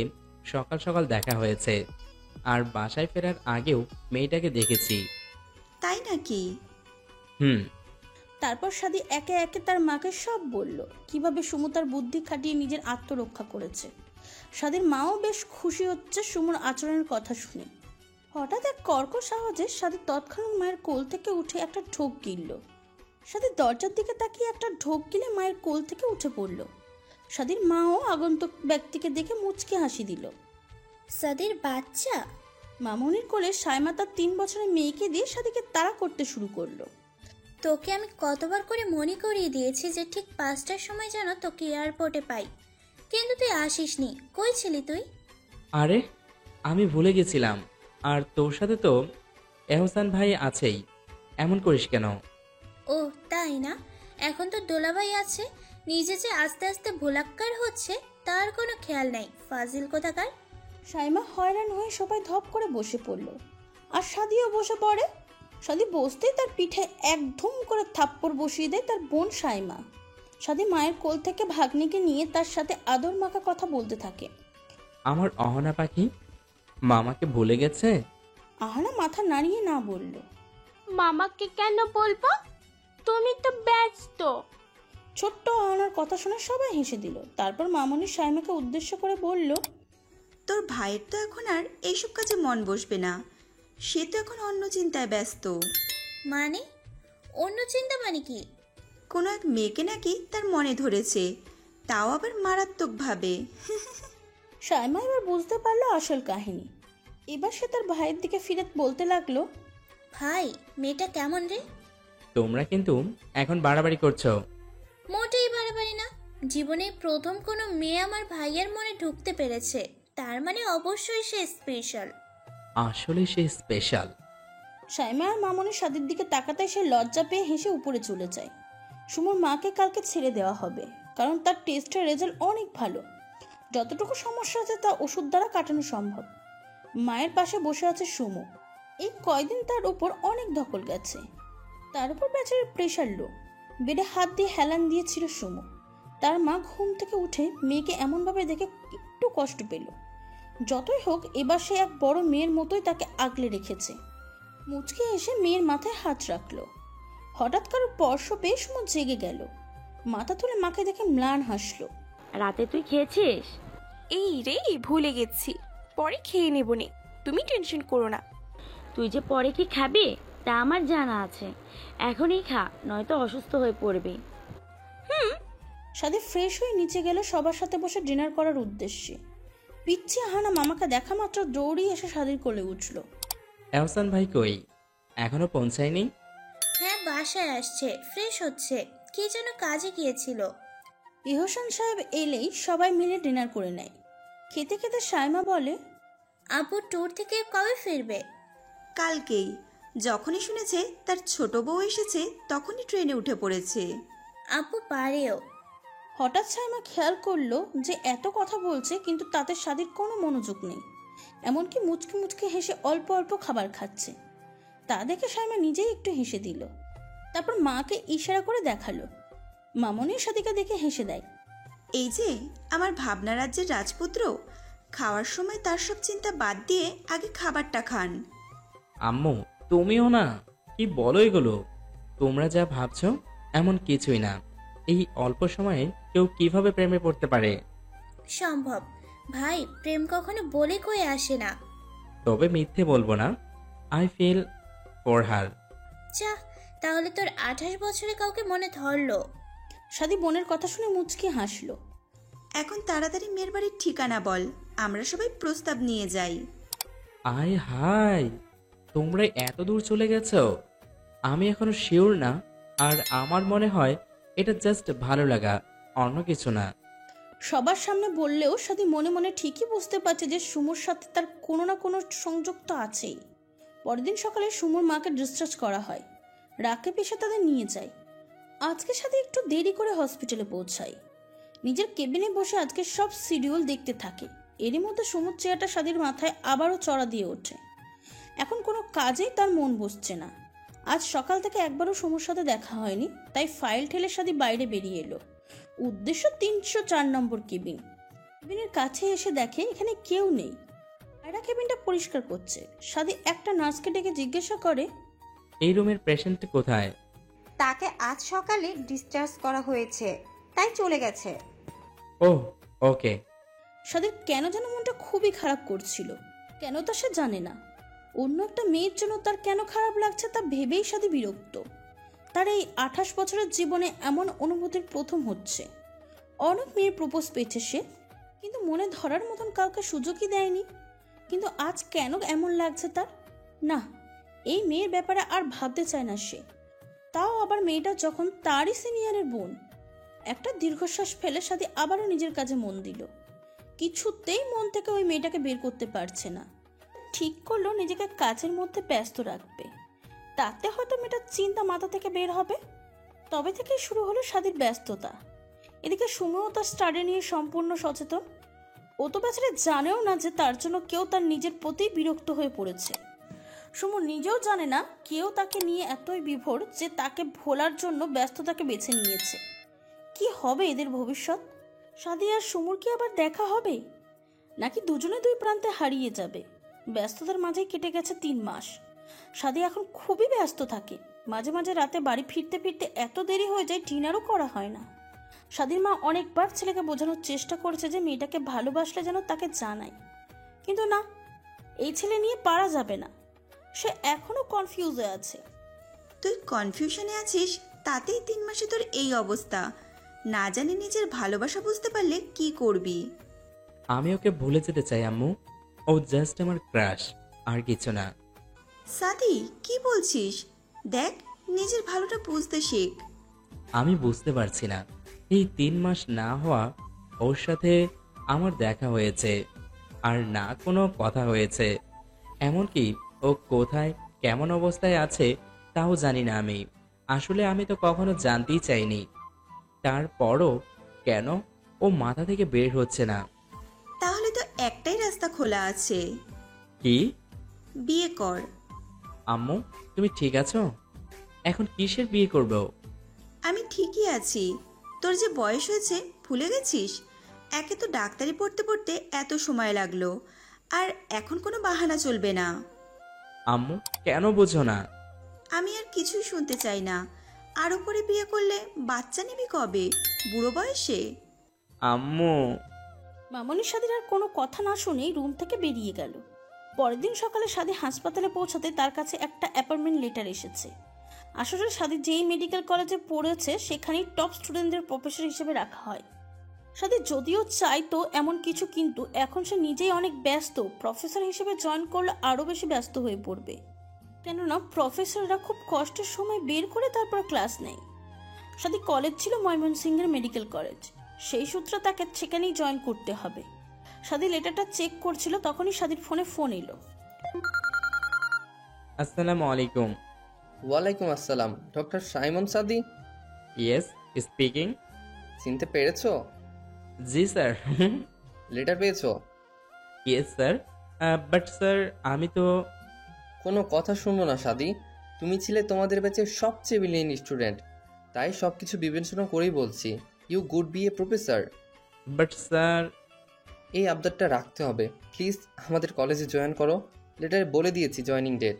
সকাল সকাল দেখা হয়েছে, আর বাসায় ফেরার আগেও মেয়েটাকে দেখেছি। তাই নাকি? তারপর সাদি একে একে তার মাকে সব বলল, কিভাবে সুমু তার বুদ্ধি খাটিয়ে নিজের আত্মরক্ষা করেছে। সাদির মাও বেশ খুশি হচ্ছে সুমুর আচরণের কথা শুনে। হঠাৎ এক কর্কশ আওয়াজে সাদি তৎক্ষণাৎ মায়ের কোল থেকে উঠে একটা ঢোক গিলল। সাদি দরজার দিকে তাকিয়ে একটা ঢোক গিলে মায়ের কোল থেকে উঠে পড়ল। সাদির মাও আগন্তুক ব্যক্তিকে দেখে মুচকি হাসি দিল। সাদির বাচ্চা? মামুনির কোলে সাইমা তার 3 বছরের মেয়েকে দিয়ে সাদিকে তাড়া করতে শুরু করলো। তোকে আমি কতবার করে মনে করিয়ে দিয়েছি যে ঠিক 5টার সময় যেন তোকে এয়ারপোর্টে পাই, কিন্তু তুই আসিসনি। কই ছিলি তুই? আরে, আমি ভুলে গেছিলাম। আর তোর সাথে তো এহসান ভাই আছেই, এমন করিস কেন? ও তাই না? এখন তো দোলাভাই আছে, নিজে যে আস্তে আস্তে ভোলাক্কার হচ্ছে তার কোনো খেয়াল নাই, ফাজিল কোথাকার। সাইমা হয়রান হয়ে সবাই ধপ করে বসে পড়ল, আর সাদিও বসে পড়ে। সাদি বসতেই তার পিঠে এক ধুম করে থাপ্পড় বসিয়ে দেয় তার বোন সাইমা। সাদি মায়ের কোল থেকে ভাগ্নিকে নিয়ে তার সাথে আদর মাখা কথা বলতে থাকে। আমার অহনা পাখি মামাকে ভুলে গেছে? আহানা মাথা নাড়িয়ে না বলল, মামাকে কেন বলবো, তুমি তো ব্যস্ত। ছোট্ট আহানার কথা শুনে সবাই হেসে দিল। তারপর মামনি সাইমাকে উদ্দেশ্য করে বলল, তোর ভাইয়ের তো এখন আর এইসব কাজে মন বসবে না, সে তো এখন অন্য চিন্তায় ব্যস্ত। মানে? অন্য চিন্তা মানে কি? কোনো এক মেয়েকে নাকি তার মনে ধরেছে, তাও আবার মারাত্মকভাবে। সাইমা এবার বুঝতে পারলো আসল কাহিনী। এবার সে তার ভাইয়ের দিকে ফিরে বলতে লাগলো, ভাই, মেয়েটা কেমন রে? তোমরা কিন্তু এখন বাড়াবাড়ি করছো। মোটেই বাড়াবাড়ি না। জীবনে প্রথম কোনো মেয়ে আমার ভাইয়ের মনে ঢুকতে পেরেছে, তার মানে অবশ্যই সে স্পেশাল। আসলে সে স্পেশাল। সাইমা আর মামনি সাদির দিকে তাকাতে সে লজ্জা পেয়ে হেসে উপরে চলে যায়। সুমুর মাকে কালকে ছেড়ে দেওয়া হবে, কারণ তার টেস্টের রেজাল্ট অনেক ভালো। যতটুকু সমস্যা আছে তা ওষুধ দ্বারা কাটানো সম্ভব। মায়ের পাশে বসে আছে সুমু। এই কয়দিন তার উপর অনেক ধকল গেছে। তার উপর বেচারের প্রেশার লো। বেডে হাত দিয়ে হেলান দিয়েছিল সুমু। তার মা ঘুম থেকে উঠে মেয়েকে এমনভাবে দেখে একটু কষ্ট পেল। যতই হোক, এবার সে এক বড় মেয়ের মতোই তাকে আগলে রেখেছে। মুচকে এসে মেয়ের মাথায় হাত রাখলো। হঠাৎ কারো স্পর্শ পেয়ে সুমু জেগে গেল। মাথা তুলে মাকে দেখে ম্লান হাসলো। রাতে তুই খেয়েছিস? এই রে, ভুলে গেছি, পরে খেয়ে নেবনি, তুমি টেনশন করো না। তুই যে পরে কি খাবি তা আমার জানা আছে, এখনই খা, নয়তো অসুস্থ হয়ে পড়বি। সাথে ফ্রেশ হয়ে নিচে গেল সবার সাথে বসে ডিনার করার উদ্দেশ্যে। পিচ্ছি আহানা মামাকে দেখা মাত্র দৌড়িয়ে এসে সাদির কোলে উঠল। এহসান ভাই কই? এখনো পৌঁছায়নি? হ্যাঁ, বাসায় আসছে, ফ্রেশ হচ্ছে, কি যেন কাজে গিয়েছিল। ইহসান সাহেব এলেই সবাই মিলে ডিনার করে নেয়। খেতে খেতে সাইমা বলে, আপু ট্যুর থেকে কবে ফিরবে? কালকেই। যখনই শুনেছে তার ছোট বউ এসেছে তখনই ট্রেনে উঠে পড়েছে। আপু পারেও। হঠাৎ সাইমা খেয়াল করলো যে এত কথা বলছে কিন্তু তাতে স্বাদের কোনো মনোযোগ নেই, এমনকি মুচকি মুচকি হেসে অল্প অল্প খাবার খাচ্ছে। তা দেখে সাইমা নিজেই একটু হেসে দিল, তারপর মাকে ইশারা করে দেখালো। মামনির সাদিকা দেখে হেসে দেয়। এই যে আমার ভাবনা রাজ্যের রাজপুত্র, খাওয়ার সময় তার সব চিন্তা বাদ দিয়ে আগে খাবারটা খান। আম্মু তুমিও না, কি বলো এগুলো? তোমরা যা ভাবছো এমন কিছুই না। এই অল্প সময়ে কেউ কিভাবে প্রেমে পড়তে পারে? সম্ভব ভাই, প্রেম কখনো বলে কয়ে আসে না। তবে মিথ্যে বলবো না, আই ফিল ফর হার। যা, তাহলে তোর 28 বছরে কাউকে মনে ধরলো? সাদি বোনের কথা শুনে মুচকি হাসলো। এখন তাড়াতাড়ি মেয়ের বাড়ির ঠিকানা বল, আমরা সবাই প্রস্তাব নিয়ে যাই। আয় হাই, তোমরা এত দূর চলে গেছো? আমি এখনো শিওর না, আর আমার মনে হয় এটা জাস্ট ভালো লাগা, অন্য কিছু না। সবার সামনে বললেও সাদি মনে মনে ঠিকই বুঝতে পারছে যে সুমুর সাথে তার কোনো না কোনো সংযোগ তো আছেই। পরের দিন সকালে সুমুর মাকে ডিসচার্জ করা হয়। রাকিব এসে তাদের নিয়ে যায়। আজকে সাদি একটু দেরি করে হসপিটালে পৌঁছায়। নিজের কেবিনে বসে আজকে সব শিডিউল দেখতে থাকে। এরই মধ্যে সুমুর চেয়ারটা সাদির মাথায় আবারও চড়া দিয়ে ওঠে। এখন কোনো কাজেই তার মন বসছে না। আজ সকাল থেকে একবারও সুমুর সাথে দেখা হয়নি, তাই ফাইল ঠেলে সাদি বাইরে বেরিয়ে এলো। উদ্দেশ্য 304 নম্বর কেবিন। কেবিনের কাছে এসে দেখে এখানে কেউ নেই। আয়রা কেবিনটা পরিষ্কার করছে। সাদি একটা নার্সকে ডেকে জিজ্ঞাসা করে, এই রুমের পেশেন্ট কোথায়? তাকে আজ সকালে ডিসচার্জ করা হয়েছে, তাই চলে গেছে। ওহ ওকে। সাদির কেন যেন মনটা খুবই খারাপ করছিল। কেন তা সে জানে না। অন্য একটা মেয়ের জন্য তার কেন খারাপ লাগছে তা ভেবেই সাদি বিরক্ত। তার এই 28 বছরের জীবনে এমন অনুভূতির প্রথম হচ্ছে। অনেক মেয়ের প্রপোজ পেয়েছে সে, কিন্তু মনে ধরার মতন কাউকে সুযোগই দেয়নি। কিন্তু আজ কেন এমন লাগছে তার? না, এই মেয়ের ব্যাপারে আর ভাবতে চায় না সে। তাও আবার মেয়েটা যখন তারই সিনিয়রের বোন। একটা দীর্ঘশ্বাস ফেলে সাদি আবারও নিজের কাজে মন দিল। কিছুতেই মন থেকে ওই মেয়েটাকে বের করতে পারছে না। ঠিক করলো নিজেকে কাজের মধ্যে ব্যস্ত রাখবে, তাতে হয়তো মেয়েটার চিন্তা মাথা থেকে বের হবে। তবে থেকে শুরু হলো সাদির ব্যস্ততা। এদিকে সুমিও তার স্টাডি নিয়ে সম্পূর্ণ সচেতন। ও তো বেচারে জানেও না যে তার জন্য কেউ তার নিজের প্রতি বিরক্ত হয়ে পড়েছে। সুমু নিজেও জানে না কেউ তাকে নিয়ে এতই বিভোর যে তাকে ভোলার জন্য ব্যস্ততাকে বেছে নিয়েছে। কি হবে এদের ভবিষ্যৎ? সাদি আর সুমুর কি আবার দেখা হবে, নাকি দুজনে দুই প্রান্তে হারিয়ে যাবে? ব্যস্ততার মাঝেই কেটে গেছে 3 মাস। সাদি এখন খুবই ব্যস্ত থাকে। মাঝে মাঝে রাতে বাড়ি ফিরতে ফিরতে এত দেরি হয়ে যায় ডিনারও করা হয় না। সাদির মা অনেকবার ছেলেকে বোঝানোর চেষ্টা করেছে যে মেয়েটাকে ভালোবাসলে যেন তাকে জানায়, কিন্তু না, এই ছেলে নিয়ে পারা যাবে না। সে এখনো কনফিউজে আছে। তুই কনফিউশনে আছিস, তাতেই 3 মাসে তোর এই অবস্থা। না জানি নিজের ভালোবাসা বুঝতে পারলে কি করবি? আমি ওকে ভুলে যেতে চাই আম্মু, ও জাস্ট আমার ক্রাশ, আর কিছু না। সাদি কি বলছিস? দেখ, নিজের ভালোটা বুঝতে শেখ। আমি বুঝতে পারছি না, এই 3 মাস না হওয়া ওর সাথে আমার দেখা হয়েছে, আর না কোনো কথা হয়েছে। এমনকি ও কোথায় কেমন অবস্থায় আছে তাও জানি না আমি। আসলে আমি তো কখনো জানতেই চাইনি। তারপরও কেন ও মাথা থেকে বের হচ্ছে না? তাহলে তো একটাই রাস্তা খোলা আছে। কি? বিয়ে কর। আম্মু তুমি ঠিক আছো? এখন কিসের বিয়ে করবো? আমি ঠিকই আছি। তোর যে বয়স হয়েছে ভুলে গেছিস? একে তো ডাক্তারি পড়তে পড়তে এত সময় লাগলো, আর এখন কোনো বাহানা চলবে না। আম্মু কেন বোঝো না? আমি আর কিছুই শুনতে চাই না। আর উপরে বিয়ে করলে বাচ্চা নিবি কবে? বুড়ো বয়সে? আম্মু। মামনির সাদির আর কোনো কথা না শুনেই রুম থেকে বেরিয়ে গেল। পরের দিন সকালে সাদি হাসপাতালে পৌঁছাতে তার কাছে একটা অ্যাপয়েন্টমেন্ট লেটার এসেছে। আসলে সাদি যেই মেডিকেল কলেজে পড়েছে সেখানেই টপ স্টুডেন্টদের প্রফেসর হিসেবে রাখা হয়। সাদি যদিও চাইতো এমন কিছু, কিন্তু এখন সে নিজেই অনেক ব্যস্ত। প্রফেসর হিসেবে জয়েন করলে আরও বেশি ব্যস্ত হয়ে পড়বে, কেননা প্রফেসররা খুব কষ্টের সময় বের করে তারপর ক্লাস নেয়। সাদি কলেজ ছিল ময়মনসিংহের মেডিকেল কলেজ। সেই সূত্রে তাকে সেখানেই জয়েন করতে হবে। সাদি লেটারটা চেক করছিল, তখনই সাদির ফোনে ফোন এলো। আসসালামু আলাইকুম। ওয়ালাইকুম আসসালাম, ডক্টর সাইমন সাদি? Yes, speaking. চিনতে পেরেছো? জি স্যার। লেটার পেয়েছো? ইয়েস স্যার, বাট স্যার আমি তো... কোনো কথা শুনবো না সাদি, তুমি ছিলে তোমাদের ব্যাচের সবচেয়ে ব্রিলিয়েন্ট স্টুডেন্ট, তাই সব কিছু বিবেচনা করেই বলছি, you good be a professor. But sir... এই আবদারটা রাখতে হবে, প্লিজ আমাদের কলেজে জয়েন করো। লেটারে বলে দিয়েছি জয়েনিং ডেট।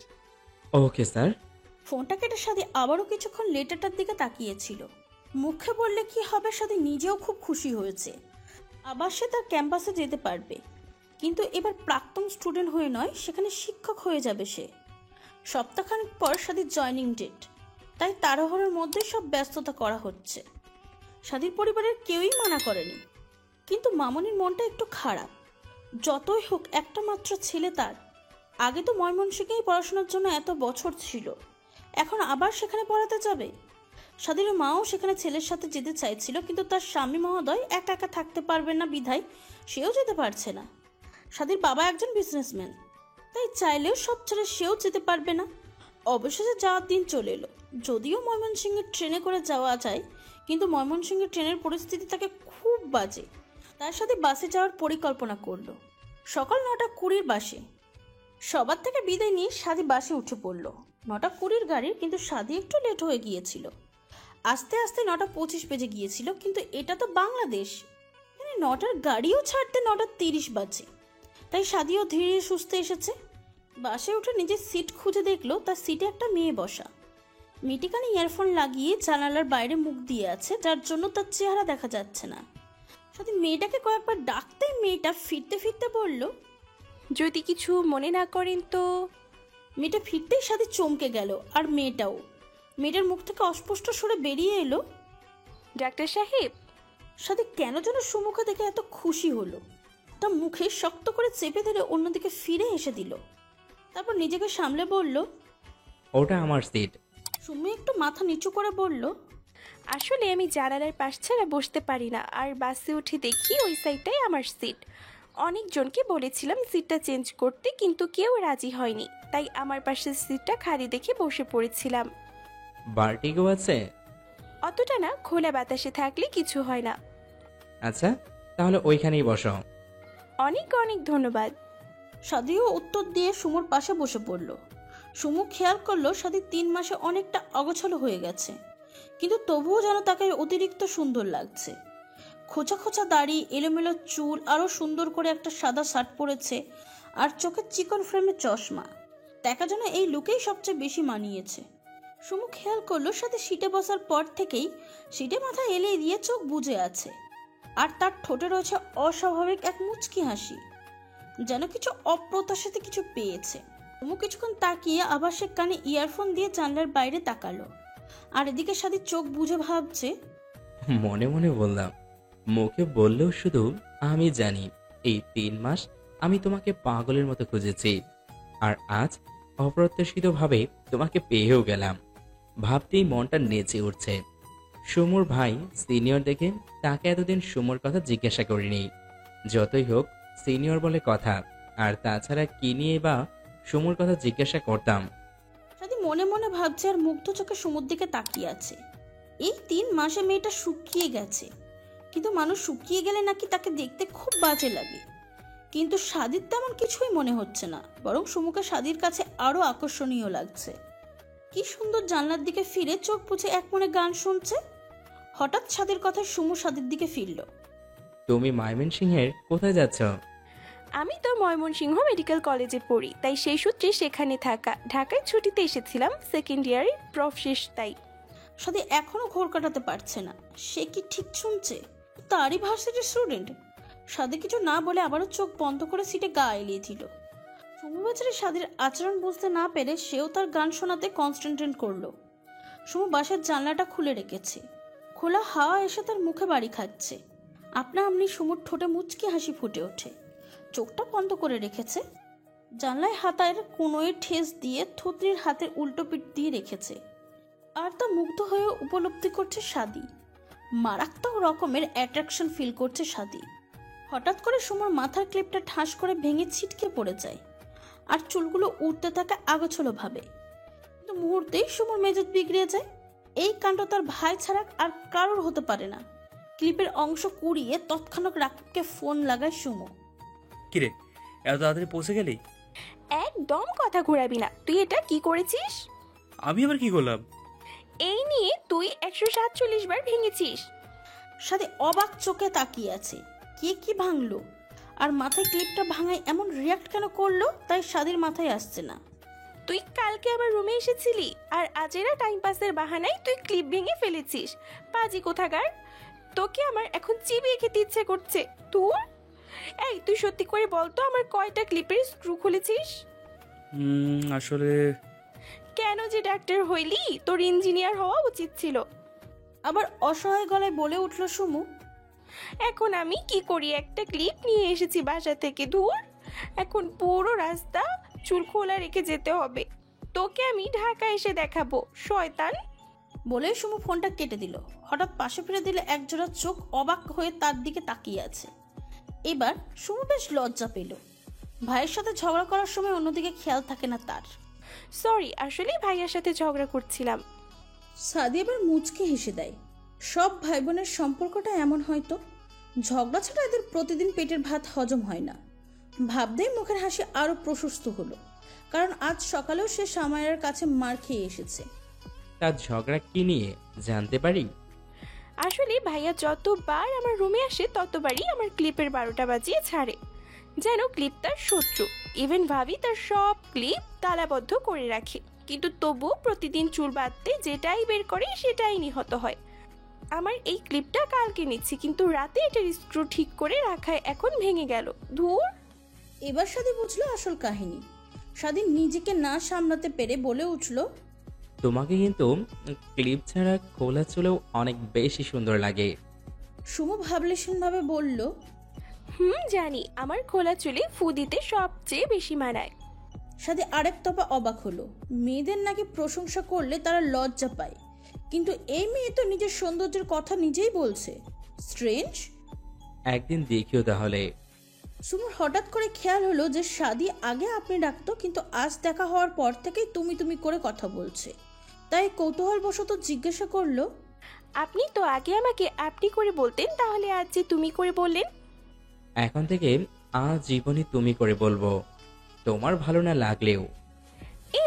Okay sir. ফোনটা কেটে সাদি আবারও কিছুক্ষণ লেটারটার দিকে তাকিয়েছিল। মুখে বললে কি হবে, সাদি নিজেও খুব খুশি হয়েছে। আবার সে তার ক্যাম্পাসে যেতে পারবে, কিন্তু এবার প্রাক্তন স্টুডেন্ট হয়ে নয়, সেখানে শিক্ষক হয়ে যাবে সে। সপ্তাহখানেক পর সাদির জয়েনিং ডেট, তাই তাড়াহুড়োর মধ্যেই সব ব্যস্ততা করা হচ্ছে। সাদির পরিবারের কেউই মানা করেনি, কিন্তু মামনির মনটা একটু খারাপ। যতই হোক একটা মাত্র ছেলে তার। আগে তো ময়মনসিংহেই পড়াশোনার জন্য এত বছর ছিল, এখন আবার সেখানে পড়াতে যাবে। সাদির মাও সেখানে ছেলের সাথে যেতে চাইছিল, কিন্তু তার স্বামী মহোদয় একা একা থাকতে পারবেন না বিধায় সেও যেতে পারছে না। সাদির বাবা একজন বিজনেসম্যান, তাই চাইলেও সব ছেড়ে সেও যেতে পারবে না। অবশেষে যাওয়ার দিন চলে এলো। যদিও ময়মনসিংহের ট্রেনে করে যাওয়া যায়, কিন্তু ময়মনসিংহের ট্রেনের পরিস্থিতি তাকে খুব বাজে। তার সাথে বাসে যাওয়ার পরিকল্পনা করলো। সকাল 9:20 বাসে সবার থেকে বিদায় নিয়ে সাদি বাসে উঠে পড়ল। 9:20 গাড়ির, কিন্তু সাদি একটু লেট হয়ে গিয়েছিল। আস্তে আস্তে 9:25 বেজে গিয়েছিল, কিন্তু এটা তো বাংলাদেশ, এখানে 9টার গাড়িও ছাড়তে 9:30 বাজে। তাই সাদিও ধীরে সুস্থে এসেছে। বাসে উঠে নিজের সিট খুঁজে দেখলো তার সিটে একটা মেয়ে বসা। মেয়েটি কানে ইয়ারফোন লাগিয়ে জানালার বাইরে মুখ দিয়ে আছে, যার জন্য তার চেহারা দেখা যাচ্ছে না। সাদি মেয়েটাকে কয়েকবার ডাকতেই মেয়েটা ফিরতে ফিরতে বলল, যদি কিছু মনে না করেন তো। মেয়েটা ফিরতেই সাদি চমকে গেল, আর মেয়েটাও। মেয়েটার মুখ থেকে অস্পষ্ট সুরে বেরিয়ে এলো, ডাক্তার সাহেব। সাদি কেন যেন সুমুখে দেখে এত খুশি হলো। তার মুখে শক্ত করে চেপে ধরে অন্যদিকে ফিরে এসে দিল। তারপর নিজেকে সামলে বলল, ওটা আমার সিট। সুমি একটু মাথা নিচু করে বলল, আসলে আমি জানালার পাশ ছাড়া বসতে পারি না, আর বাসে উঠে দেখি ওই সাইডটাই আমার সিট। অনেকজনকে বলেছিলাম সিটটা চেঞ্জ করতে, কিন্তু কেউ রাজি হয়নি, তাই আমার পাশের সিটটা খালি দেখে বসে পড়েছিলাম। ভার্টিগো আছে? অতটা না, খোলা বাতাসে থাকলে কিছু হয় না। আচ্ছা, তাহলে ওইখানেই বসো। অনেক অনেক ধন্যবাদ। সাদিও উত্তর দিয়ে সুমুর পাশে বসে পড়ল। সুমু খেয়াল করলো সাদি 3 মাসে অনেকটা অগোছালো হয়ে গেছে, কিন্তু তবুও যেন তাকে অতিরিক্ত সুন্দর লাগছে। খোঁচা খোঁচা দাড়ি, এলোমেলো চুল, আরও সুন্দর করে একটা সাদা শার্ট পরেছে, আর চোখের চিকন ফ্রেমের চশমা। দেখা যেন এই লুকেই সবচেয়ে বেশি মানিয়েছে। সুমু খেয়াল করলো সাথে সিটে বসার পর থেকেই সিটে মাথা এলিয়ে দিয়ে চোখ বুজে আছে, আর তার ঠোঁটে রয়েছে অস্বাভাবিক এক মুচকি হাসি, যেন কিছু অপ্রত্যাশিত কিছু পেয়েছে। সুমু কিছুক্ষণ তাকিয়ে আবার সে কানে ইয়ারফোন দিয়ে জানলার বাইরে তাকালো, আর এদিকে সাথে চোখ বুজে ভাবছে। মনে মনে বললাম, মুখে বললেও শুধু আমি জানি এই 3 মাস আমি তোমাকে পাগলের মতো খুঁজেছি, আর আজ অপ্রত্যাশিতভাবে তোমাকে পেয়েও গেলাম। ভাবতেই মনটা নেচে উঠছে। সুমুর ভাই সিনিয়র দেখে তাকে এতদিন সুমুর কথা জিজ্ঞাসা করিনি। যতই হোক সিনিয়র বলে কথা, আর তাছাড়া কি নিয়ে বা সুমুর কথা জিজ্ঞাসা করতাম। সাথী মনে মনে ভাবছে, আর মুগ্ধ চোখে সুমুর দিকে তাকিয়ে আছে। এই 3 মাসে মেয়েটা শুকিয়ে গেছে, কিন্তু মানুষ শুকিয়ে গেলে নাকি তাকে দেখতে খুব বাজে লাগে। কিন্তু সাদির তেমন কিছুই মনে হচ্ছে না, বরং সুমুকে সাদির কাছে আরো আকর্ষণীয় লাগছে। কি সুন্দর জানলার দিকে ফিরে চোখ বুজে এক মনে গান শুনছে। হঠাৎ সাদির কথায় সুমু সাদির দিকে ফিরল। তুমি ময়মনসিংহের কোথায় যাচ্ছ? আমি তো ময়মনসিংহ মেডিকেল কলেজে পড়ি, তাই সেই সূত্রে সেখানে থাকা। ঢাকায় ছুটিতে এসেছিলাম, সেকেন্ড ইয়ারে প্রফ শেষ, তাই। সাদি এখনো ঘোর কাটাতে পারছে না, সে কি ঠিক শুনছে? তারই ভার্সিটির স্টুডেন্ট। সাদি কিছু না বলে আবারও চোখ বন্ধ করে সিটে গা এলিয়ে দিল। সুমু বেচারি সাদির আচরণ বুঝতে না পেরে সেও তার গান শোনাতে কনসেন্ট্রেট করলো। সুমু বাসার জানলাটা খুলে রেখেছে, খোলা হাওয়া এসে তার মুখে বাড়ি খাচ্ছে। আপনা আপনি সুমুর ঠোঁটে মুচকি হাসি ফুটে ওঠে। চোখটা বন্ধ করে রেখেছে, জানলায় হাতের কোনোয় ঠেস দিয়ে থুতনির হাতের উল্টো পিঠ দিয়ে রেখেছে। আর তা মুগ্ধ হয়ে উপলব্ধি করছে সাদি। মারাত্মক রকমের অ্যাট্রাকশন ফিল করছে স্বাদী। হঠাৎ করে সুমোর মাথার ক্লিপটা ঠাস করে ভেঙে ছিটকে পড়ে যায় আর চুলগুলো উঠতে থাকে আগোছলো ভাবে। কিন্তু মুহূর্তেই সুমোর মেজাজ বিগড়ে যায়। এই কাণ্ড তার ভাই ছাড়া আর কারোর হতে পারে না। ক্লিপের অংশ কুড়িয়ে তৎক্ষণাৎ রাকিবকে ফোন লাগায় সুমো। কিরে, এত তাড়াতাড়ি পৌঁছে গেলি? একদম কথা ঘোরাবি না। তুই এটা কি করেছিস? আমি আবার কি করলাম? এই নিয়ে তুই 147 বার ভেঙেছিস। সাথে অবাক চোখে তাকিয়ে আছে। কে কি ভাঙলো আর মাথায় ক্লিপটা ভাঙায় এমন রিয়াক্ট কেন করলো তাই স্বাদীর মাথায় আসছে না। তুই কালকে আমার রুমে এসেছিলি আর আজেরা টাইম পাসের বাহানায় তুই ক্লিপ ভেঙে ফেলেছিস। পাজি কোথাকার, তোকে আমার এখন চিবিয়ে খেতে ইচ্ছে করছে। তুই সত্যি করে বলতো আমার কয়টা ক্লিপের স্ক্রু খুলেছিস? আসলে কেন যে ডাক্তার হইলি? তোর ইঞ্জিনিয়ার হওয়া উচিত ছিল। আবার অসহায় গলায় বলে উঠল সুমু। এখন আমি কি করি? একটা ক্লিপ নিয়ে এসেছি বাসা থেকে। এখন পুরো রাস্তা চুল খোলা রেখে যেতে হবে। তোকে আমি ঢাকা এসে দেখাবো, শয়তান। বলে সুমু ফোনটা কেটে দিল। হঠাৎ পাশে ফিরে দিলে একজোড়া চোখ অবাক হয়ে তার দিকে তাকিয়ে আছে। এবার সুমু বেশ লজ্জা পেল। ভাইয়ের সাথে ঝগড়া করার সময় অন্যদিকে খেয়াল থাকে না তার। সরি, আসলে ভাইয়ার সাথে ঝগড়া করছিলাম। সাদি এবার মুচকে হেসে দেয়। সব ভাই বোনের সম্পর্কটা এমন হয়তো। ঝগড়া ছাড়া এদের প্রতিদিন পেটের ভাত হজম হয় না। ভাবতেই মুখের হাসি আরো প্রশস্ত হলো, কারণ আজ সকালেও সে সামায়ের কাছে মার খেয়ে এসেছে। তার ঝগড়া কি নিয়ে জানতে পারি? আসলে ভাইয়া যতবার আমার রুমে আসে ততবারই আমার ক্লিপের 12টা বাজিয়ে ছাড়ে, যেন ক্লিপ তার শত্রু। ইভেন ভাবি তার সব ক্লিপ তালাবদ্ধ করে রাখে, কিন্তু তবু প্রতিদিন চুল বাঁধতে যেটাই বের করে সেটাই নিহত হয়। আমার এই ক্লিপটা কালকে নিচ্ছি, কিন্তু রাতে এটার স্ক্রু ঠিক করে রাখায় এখন ভেঙে গেল। ধুর। এবার সাদি বুঝলো আসল কাহিনী। সাদি নিজেকে না সামলাতে পেরে বলে উঠল, তোমাকে কিন্তু ক্লিপ ছাড়া খোলা চুলেও অনেক বেশি সুন্দর লাগে। সুমু ভাবলেশীন ভাবে বলল, জানি, আমার খোলা চুলে ফু দিতে সবচেয়ে বেশি মানায়। সাদি আরেক তপা অবাক হলো। মেয়েদের নাকি প্রশংসা করলে তারা লজ্জা পায়, কিন্তু এই মেয়ে তো নিজের সৌন্দর্যের কথা নিজেই বলছে। স্ট্রেঞ্জ। একদিন দেখিও তাহলে। সুমুর হঠাৎ করে খেয়াল হলো যে সাদি আগে আপনি ডাকতো, কিন্তু আজ দেখা হওয়ার পর থেকেই তুমি তুমি করে কথা বলছে। তাই কৌতূহলবশত জিজ্ঞাসা করলো, আপনি তো আগে আমাকে আপনি করে বলতেন, তাহলে আজ যে তুমি করে বললেন? এখন থেকে আজ জীবনে তুমি করে বলবো, তোমার ভালো না লাগলেও।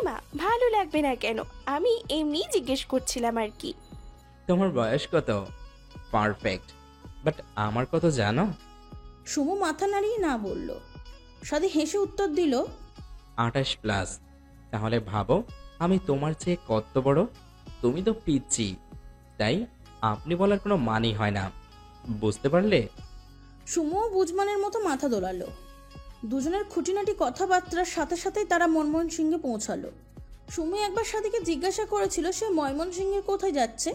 মা, ভালো লাগবে না কেন? আমি এমনি জিজ্ঞেস করছিলাম আর কি। তোমার বয়স কত? পারফেক্ট, বাট আমার কত জানো? সুমু মাথা নাড়িয়ে না বলল। সাদি হেসে উত্তর দিল, 28+। তাহলে ভাবো আমি তোমার চেয়ে কত বড়। তুমি তো পিচ্ছি, তাই আপনি বলার কোনো মানেই হয় না, বুঝতে পারলে? সুমুও বুঝমানের মতো মাথা দোলালো। দুজনের খুঁটিনাটি কথাবার্তার সাথে সাথেই তারা ময়মনসিংহে পৌঁছালো। সুমু একবার সাদিকে জিজ্ঞাসা করেছিল সে ময়মনসিংহের কোথায় যাচ্ছে,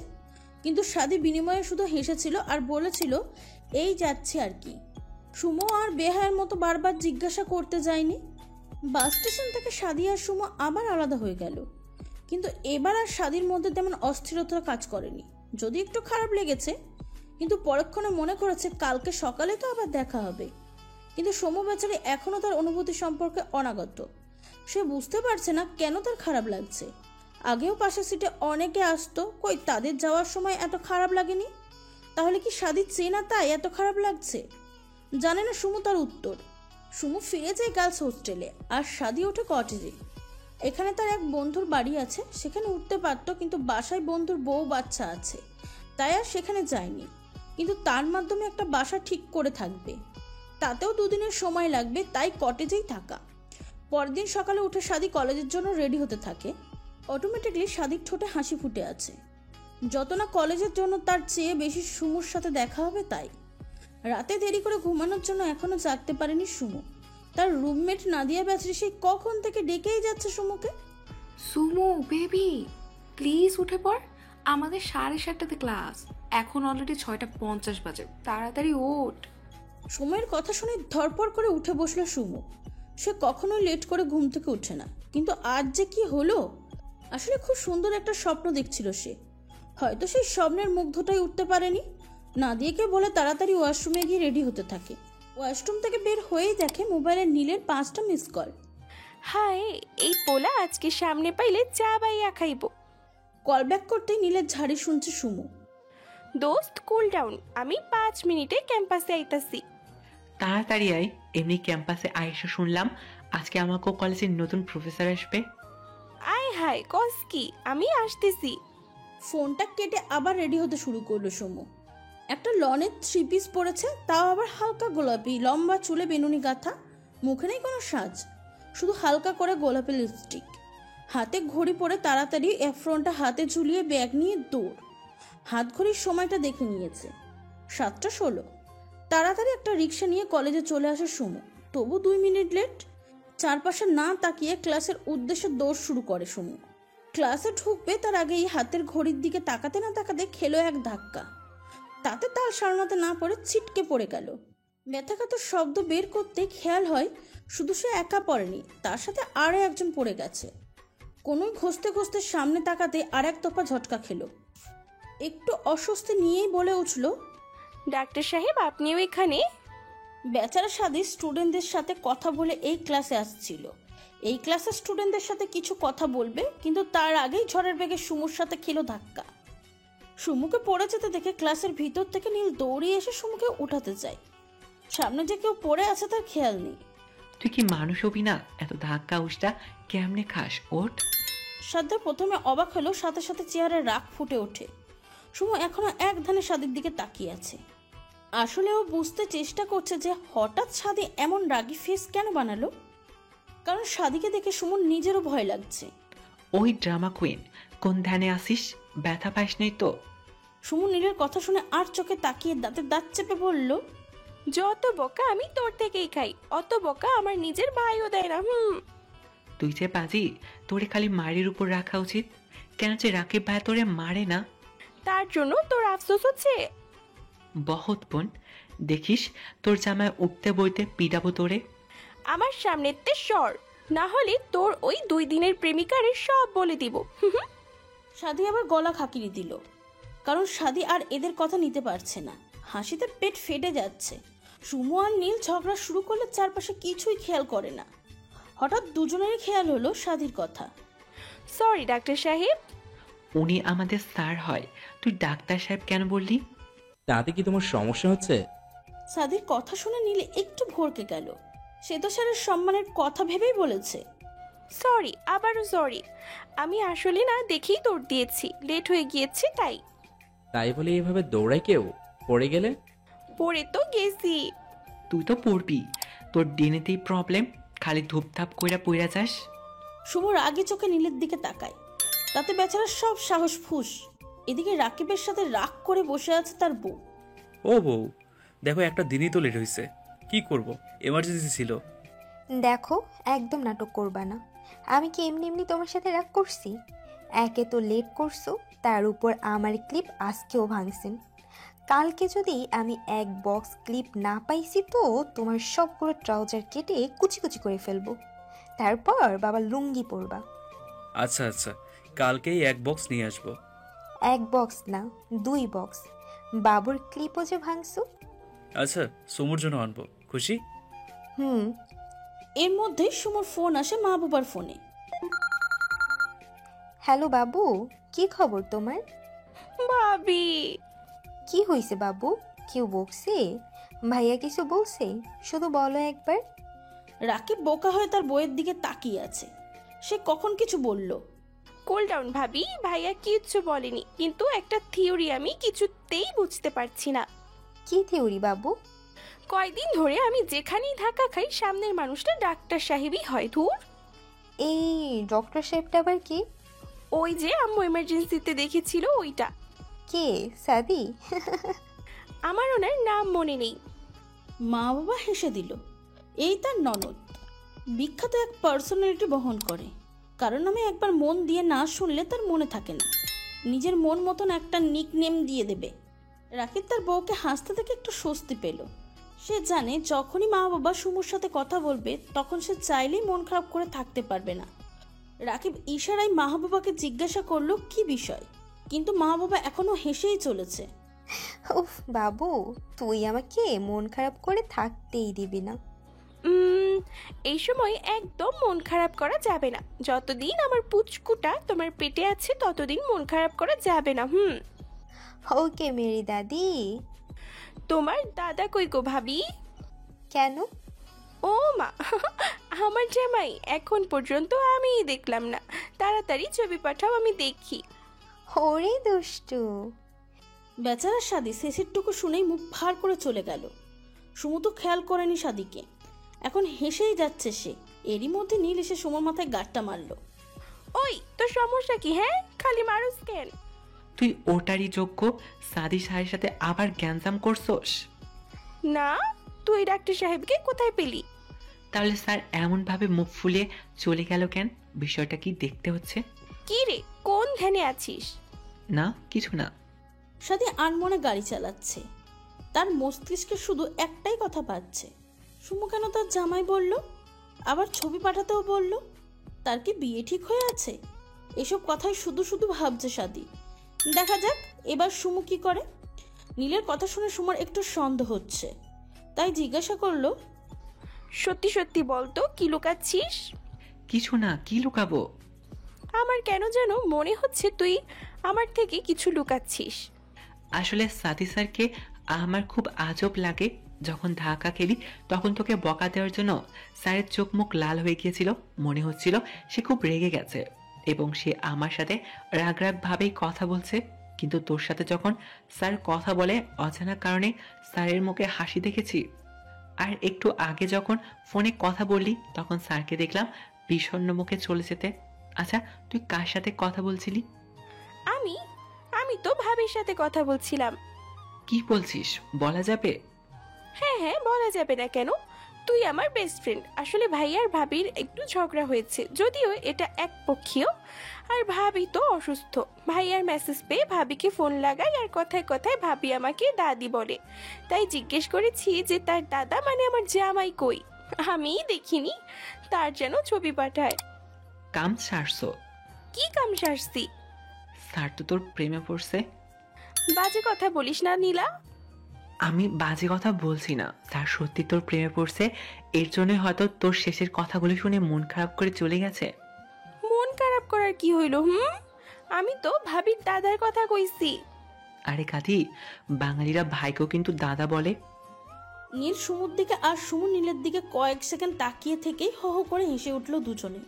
কিন্তু সাদি বিনিময়ে শুধু হেসেছিল আর বলেছিল এই যাচ্ছি আর কি। সুমু আর বেহায়ের মতো বারবার জিজ্ঞাসা করতে যায়নি। বাস স্টেশন থেকে সাদি আর সুমু আবার আলাদা হয়ে গেল, কিন্তু এবার আর সাদির মধ্যে তেমন অস্থিরতা কাজ করেনি। যদি একটু খারাপ লেগেছে, কিন্তু পরক্ষণে মনে করেছে কালকে সকালে তো আবার দেখা হবে। কিন্তু সমু বেচারি এখনো তার অনুভূতি সম্পর্কে অনাগত। সে বুঝতে পারছে না কেন তার খারাপ লাগছে। আগেও পাশের সিটে অনেকে আসতো, কই তাদের যাওয়ার সময় এত খারাপ লাগেনি? তাহলে কি সাদি চেনা তাই এত খারাপ লাগছে? জানে না সুমু তার উত্তর। সুমু ফিরে যায় গার্লস হোস্টেলে আর সাদি ওঠে কটেজে। এখানে তার এক বন্ধুর বাড়ি আছে, সেখানে উঠতে পারত, কিন্তু বাসায় বন্ধুর বউ বাচ্চা আছে, তাই আর সেখানে যায়নি। কিন্তু তার মাধ্যমে একটা বাসা ঠিক করে থাকবে, তাতেও 2 দিনের সময় লাগবে, তাই কটেজেই থাকা। পরের দিন সকালে উঠে সাদি কলেজের জন্য রেডি হতে থাকে। অটোমেটিকলি সাদির ঠোঁটে হাসি ফুটে আছে। যত না কলেজের জন্য তার চেয়ে বেশি সুমুর সাথে দেখা হবে তাই। রাতে দেরি করে ঘুমানোর জন্য এখনো জাগতে পারেনি সুমু। তার রুমমেট নাদিয়া বেচারি সেই কখন থেকে ডেকেই যাচ্ছে সুমুকে। সুমু বেবি, প্লিজ উঠে পড়, আমাদের 7:30টাতে ক্লাস, এখন অলরেডি 6:50 বাজে, তাড়াতাড়ি ওঠ। সময়ের কথা শুনে ধরপড় করে উঠে বসলো সুমু। সে কখনোই লেট করে ঘুম থেকে ওঠে না, কিন্তু আজ যে কি হলো। আসলে খুব সুন্দর একটা স্বপ্ন দেখছিল সে, হয়তো সেই স্বপ্নের মুগ্ধটাই উঠতে পারেনি। নাদিয়াকে বলে তাড়াতাড়ি ওয়াশরুমে গিয়ে রেডি হতে থাকে। ওয়াশরুম থেকে বের হয়েই দেখে মোবাইলে নীলের 5টা মিস কল। হায়, এই পোলা আজকে সামনে পাইলে চা বাইয়া খাইব। কল ব্যাক করতেই নীলের ঝাড়ি শুনছে সুমু। দোস্ত কুল ডাউন, আমি 5 মিনিটে ক্যাম্পাসে আইতাছি। তাড়াতাড়ি আয়, এমনি ক্যাম্পাসে আয়েশা শুনলাম আজকে আমাকেও কলেজের নতুন প্রফেসর আসবে। আয় হায়, কস কি? আমি আসতেছি। ফোনটা কেটে আবার রেডি হতে শুরু করলো সুমু। একটা লনের 3 পিস পরেছে, তাও আবার হালকা গোলাপি, লম্বা চুলে বেনুনি গাঁথা, মুখে নেই কোনো সাজ, শুধু হালকা করে গোলাপি লিপস্টিক। হাতে ঘড়ি পরে তাড়াতাড়ি এফ্রনটা হাতে ঝুলিয়ে ব্যাগ নিয়ে দৌড়। হাত ঘড়ির সময়টা দেখে নিয়েছে, 7টা 16। তাড়াতাড়ি একটা রিক্সা নিয়ে কলেজে চলে আসে সুমু। তবু 2 মিনিট লেট। চারপাশে না তাকিয়ে ক্লাসের উদ্দেশ্যে দৌড় শুরু করে সুমু। ক্লাসে ঢুকবে তার আগেই হাতের ঘড়ির দিকে তাকাতে না তাকাতে খেলো এক ধাক্কা। তাতে তাল সামলাতে না পড়ে ছিটকে পড়ে গেল। ব্যথাঘাত শব্দ বের করতে খেয়াল হয় শুধু সে একা পড়েনি, তার সাথে আরও একজন পড়ে গেছে। কোনোই ঘষতে ঘষতে সামনে তাকাতে আর এক দফা ঝটকা খেলো। একটু অস্বস্তি নিয়েই বলে উঠল, ডাক্তার সাহেব, আপনিও এখানে? বেচারা সাদি স্টুডেন্টদের সাথে কথা বলে এই ক্লাসে আসছিল। এই ক্লাসের স্টুডেন্টদের সাথে কিছু কথা বলবে, কিন্তু তার আগেই ঝড়ের বেগে সুমুর সাথে খেলো ধাক্কা। সুমুকে পড়ে যেতে দেখে ক্লাসের ভিতর থেকে নীল দৌড়িয়ে এসে সুমুকে উঠাতে চায়। সামনে যে কেউ পড়ে আছে তার খেয়াল নেই। তুই কি মানুষ হবি না? এত ধাক্কা উষ্টা কেমনে খাস? ওঠ। সাদ্দা প্রথমে অবাক হলো, সাথে সাথে চেহারে রাগ ফুটে ওঠে। সুমু এখনো এক ধানে সাদির দিকে তাকিয়ে আছে। আসলে ও বুঝতে চেষ্টা করছে যে হঠাৎ সাদি এমন রাগী ফেস কেন বানালো। কারণ সাদিকে দেখে সুমুর নিজেরও ভয় লাগছে। ওই ড্রামা কুইন, কোন ধ্যানে আসিস? ব্যথা পাইস নাই তো? সুমু নীলের কথা শুনে আর চোখে তাকিয়ে দাঁতে দাঁত চেপে বলল, যত বকা আমি তোর থেকেই খাই, অত বকা আমার নিজের ভাইও দেয় না। তুই যে বাজি, তোরে খালি মারির উপর রাখা উচিত। কেন যে রাকিব ভাই তোরে মারে না? তার জন্য তোর আফসোস হচ্ছে? বহুত বোন, দেখিস তোর জামায় উঠতে বইতে পিটাবো তোরে। আমার সামনেতে সর, না হলে তোর ওই 2 দিনের প্রেমিকারে সব বলে দিব। সাদি আবার গলা খাকিয়ে দিল, কারণ সাদি আর এদের কথা নিতে পারছে না। হাসিতে পেট ফেটে যাচ্ছে। সুমু আর নীল ঝগড়া শুরু করলে চারপাশে কিছুই খেয়াল করে না। হঠাৎ দুজনেরই খেয়াল হলো সাদির কথা। সরি ডাক্তার সাহেব। উনি আমাদের স্যার হয়, তুই ডাক্তার সাহেব কেন বললি? তাতে কি তোমার সমস্যা হচ্ছে? সাদির কথা শুনে নীল একটু ভরকে গেল। সে তো স্যারের সম্মানের কথা ভেবেই বলেছে। সরি, আবারও সরি। আমি আসলে না দেখেই দৌড় দিয়েছি, লেট হয়ে গিয়েছে তাই। তাই বলে এভাবে দৌড়ায় কেউ? পড়ে গেলে? পড়ে তো গেছি। তুই তো পড়বি, তোর ডিনেতেই প্রবলেম, খালি ধূপধাপ কইরা পইরা যাস। সুমুর আগে চোখে নীলের দিকে তাকায়, তাতে বেচারা সব সাহস ফুস। এদিকে রাকিবের সাথে রাগ করে বসে আছে তার বউ। ও বউ, দেখো একটা দিনই তো লেট হয়েছে, কি করব, এমার্জেন্সি ছিল। দেখো, একদম নাটক করবা না। আমি কি এমনি এমনি তোমার সাথে রাগ করছি? একে তো লেট করছো, তার উপর আমার ক্লিপ আজকেও ভাঙছেন। কালকে যদি আমি এক বক্স ক্লিপ না পাইছি তো তোমার সবগুলো ট্রাউজার কেটে কুচি কুচি করে ফেলবো। তারপর বাবা লুঙ্গি পরবা। আচ্ছা আচ্ছা, কালকেই 1 বক্স নিয়ে আসবো। 1 বক্স না, 2 বক্স। বাবুর ক্লিপও যে ভাঙছো। আচ্ছা, সুমুর জন্য আনবো, খুশি? এর মধ্যেই সুমুর ফোন আসে মাহবুবার ফোনে। হ্যালো বাবু, কি খবর তোমার? ভাবি। কি হয়েছে বাবু? কেউ বকছে? ভাইয়া কিছু বলছে? শুধু বলো একবার। রাকিব বোকা হয়ে তার বইয়ের দিকে তাকিয়ে আছে। সে কখন কিছু বলল? কুল ডাউন ভাবি, ভাইয়া কিচ্ছু বলেনি, কিন্তু একটা থিওরি আমি কিছুতেই বুঝতে পারছি না। কি থিওরি বাবু? কয়দিন ধরে আমি যেখানেই ধাক্কা খাই সামনের মানুষটা ডাক্তার সাহেবই হয়। ধুর, এই ডক্টর সাহেবটা আবার কি? ওই যে আম্মু এমার্জেন্সিতে দেখেছিল ওইটা। কে? সাদি? আমার ওনার নাম মনে নেই। মা বাবা হেসে দিল। এই তার ননদ, বিখ্যাত এক পার্সোনালিটি বহন করে। কারণ আমি একবার মন দিয়ে না শুনলে তার মনে থাকে না, নিজের মন মতন একটা নিকনেম দিয়ে দেবে। রাকিব তার বউকে হাসতে থেকে একটু স্বস্তি পেল। সে জানে যখনই মা বাবা সুমুর সাথে কথা বলবে তখন সে চাইলেই মন খারাপ করে থাকতে পারবে না। রাকিব ইশারায় মা বাবাকে জিজ্ঞাসা করলো কি বিষয়, কিন্তু মা বাবা এখনো হেসেই চলেছে। উফ বাবু, তুই আমাকে মন খারাপ করে থাকতেই দিবি না। এই সময় একদম মন খারাপ করা যাবে না। যতদিন আমার পুচকুটা তোমার পেটে আছে ততদিন মন খারাপ করা যাবে না। ওকে মেরি দাদি। তোমার দাদা কই গো ভাবি? কেন? ও মা, আমার জামাই এখন পর্যন্ত আমিই দেখলাম না। তাড়াতাড়ি ছবি পাঠাও, আমি দেখি। ওরে দুষ্টু। বেচারা সাদি শেষেরটুকু শুনেই মুখ ভার করে চলে গেল। সুমু তো খেয়াল করেনি সাদিকে, এখন হেসেই যাচ্ছে সে। এরই মধ্যে নীল এসে সুমুর মাথায় গাঁটটা মারলো। ওই তোর সমস্যা কি? হ্যাঁ, খালি মানুষ কেন? তুই ওটারই যোগ্য সাদি সাহেবের সাথে আবার গ্যাঞ্জাম করছোস? না, তুই ডাক্তার সাহেবকে কোথায় পেলি? তাহলে স্যার এমন ভাবে মুখ ফুলিয়ে চলে গেল কেন? বিষয়টা কি দেখতে হচ্ছে? কি রে, কোন ধ্যানে আছিস? না, কিছু না। সাদি আনমনে গাড়ি চালাচ্ছে। তার মস্তিষ্কে শুধু একটাই কথা পাচ্ছে, সুমু কেন তার জামাই বলল, আবার ছবি পাঠাতেও বলল। তার কি বিয়ে ঠিক হয়ে আছে? এসব কথাই শুধু শুধু ভাবছে সাদি। দেখা যাক এবার সুমু কি করে। নীলের কথা শুনে সুমুর একটু সন্দেহ হচ্ছে, তাই জিজ্ঞাসা করলো, সত্যি সত্যি বলতো, কি লুকাচ্ছিস? কিছু না, কি লুকাবো? আমার কেন যেন মনে হচ্ছে তুই আমার থেকে কিছু লুকাচ্ছিস। আসলে সাদি স্যারকে আমার খুব আজব লাগে। যখন ধাক্কা খেলি তখন তোকে বকা দেওয়ার জন্য স্যারের চোখ মুখ লাল হয়ে গিয়েছিল। মনে হচ্ছিল সে খুব রেগে গেছে এবং সে আমার সাথে রাগ রাগ ভাবেই কথা বলছে। কিন্তু তোর সাথে যখন স্যার কথা বলে অজানা কারণে স্যারের মুখে হাসি দেখেছি। আর একটু আগে যখন ফোনে কথা বললি তখন স্যারকে দেখলাম বিষণ্ণ মুখে চলে যেতে। আচ্ছা, তুই কার সাথে কথা বলছিলি? আমি তো ভাবির সাথে কথা বলছিলাম। কি বলছিস, বলা যাবে? হ্যাঁ হ্যাঁ, বলা যাবে না কেন? তুই আমার বেস্ট ফ্রেন্ড। আসলে ভাই আর ভাবির একটু ঝগড়া হয়েছে, যদিও এটা একপক্ষীয়। আর ভাবি তো অসুস্থ। ভাইয়ার মেসেজ পেয়ে ভাবিকে ফোন লাগাই, আর কথায় কথায় ভাবি আমাকে দাদি বলে। তাই জিজ্ঞেস করেছি যে তার দাদা মানে আমার জামাই কই। আমিই দেখিনি, তার যেন ছবি পাঠায়। কাম সারছো? কি কাম সারছি? স্যার তো তোর প্রেমে পড়ছে। বাজে কথা বলিস না নীলা। আমি বাজে কথা বলছি না, স্যার সত্যি তোর প্রেমে পড়ছে। এর জন্য হয়তো তোর শেষের কথাগুলো শুনে মন খারাপ করে চলে গেছে। মন খারাপ করার কি হইল? আমি তো ভাবির দাদার কথা কইছি। আরে কাদি, বাঙালিরা ভাইকেও কিন্তু দাদা বলে। নীল সুমুর দিকে আর সুমু নীলের দিকে কয়েক সেকেন্ড তাকিয়ে থেকেই হো হো করে হেসে উঠল দুজনে।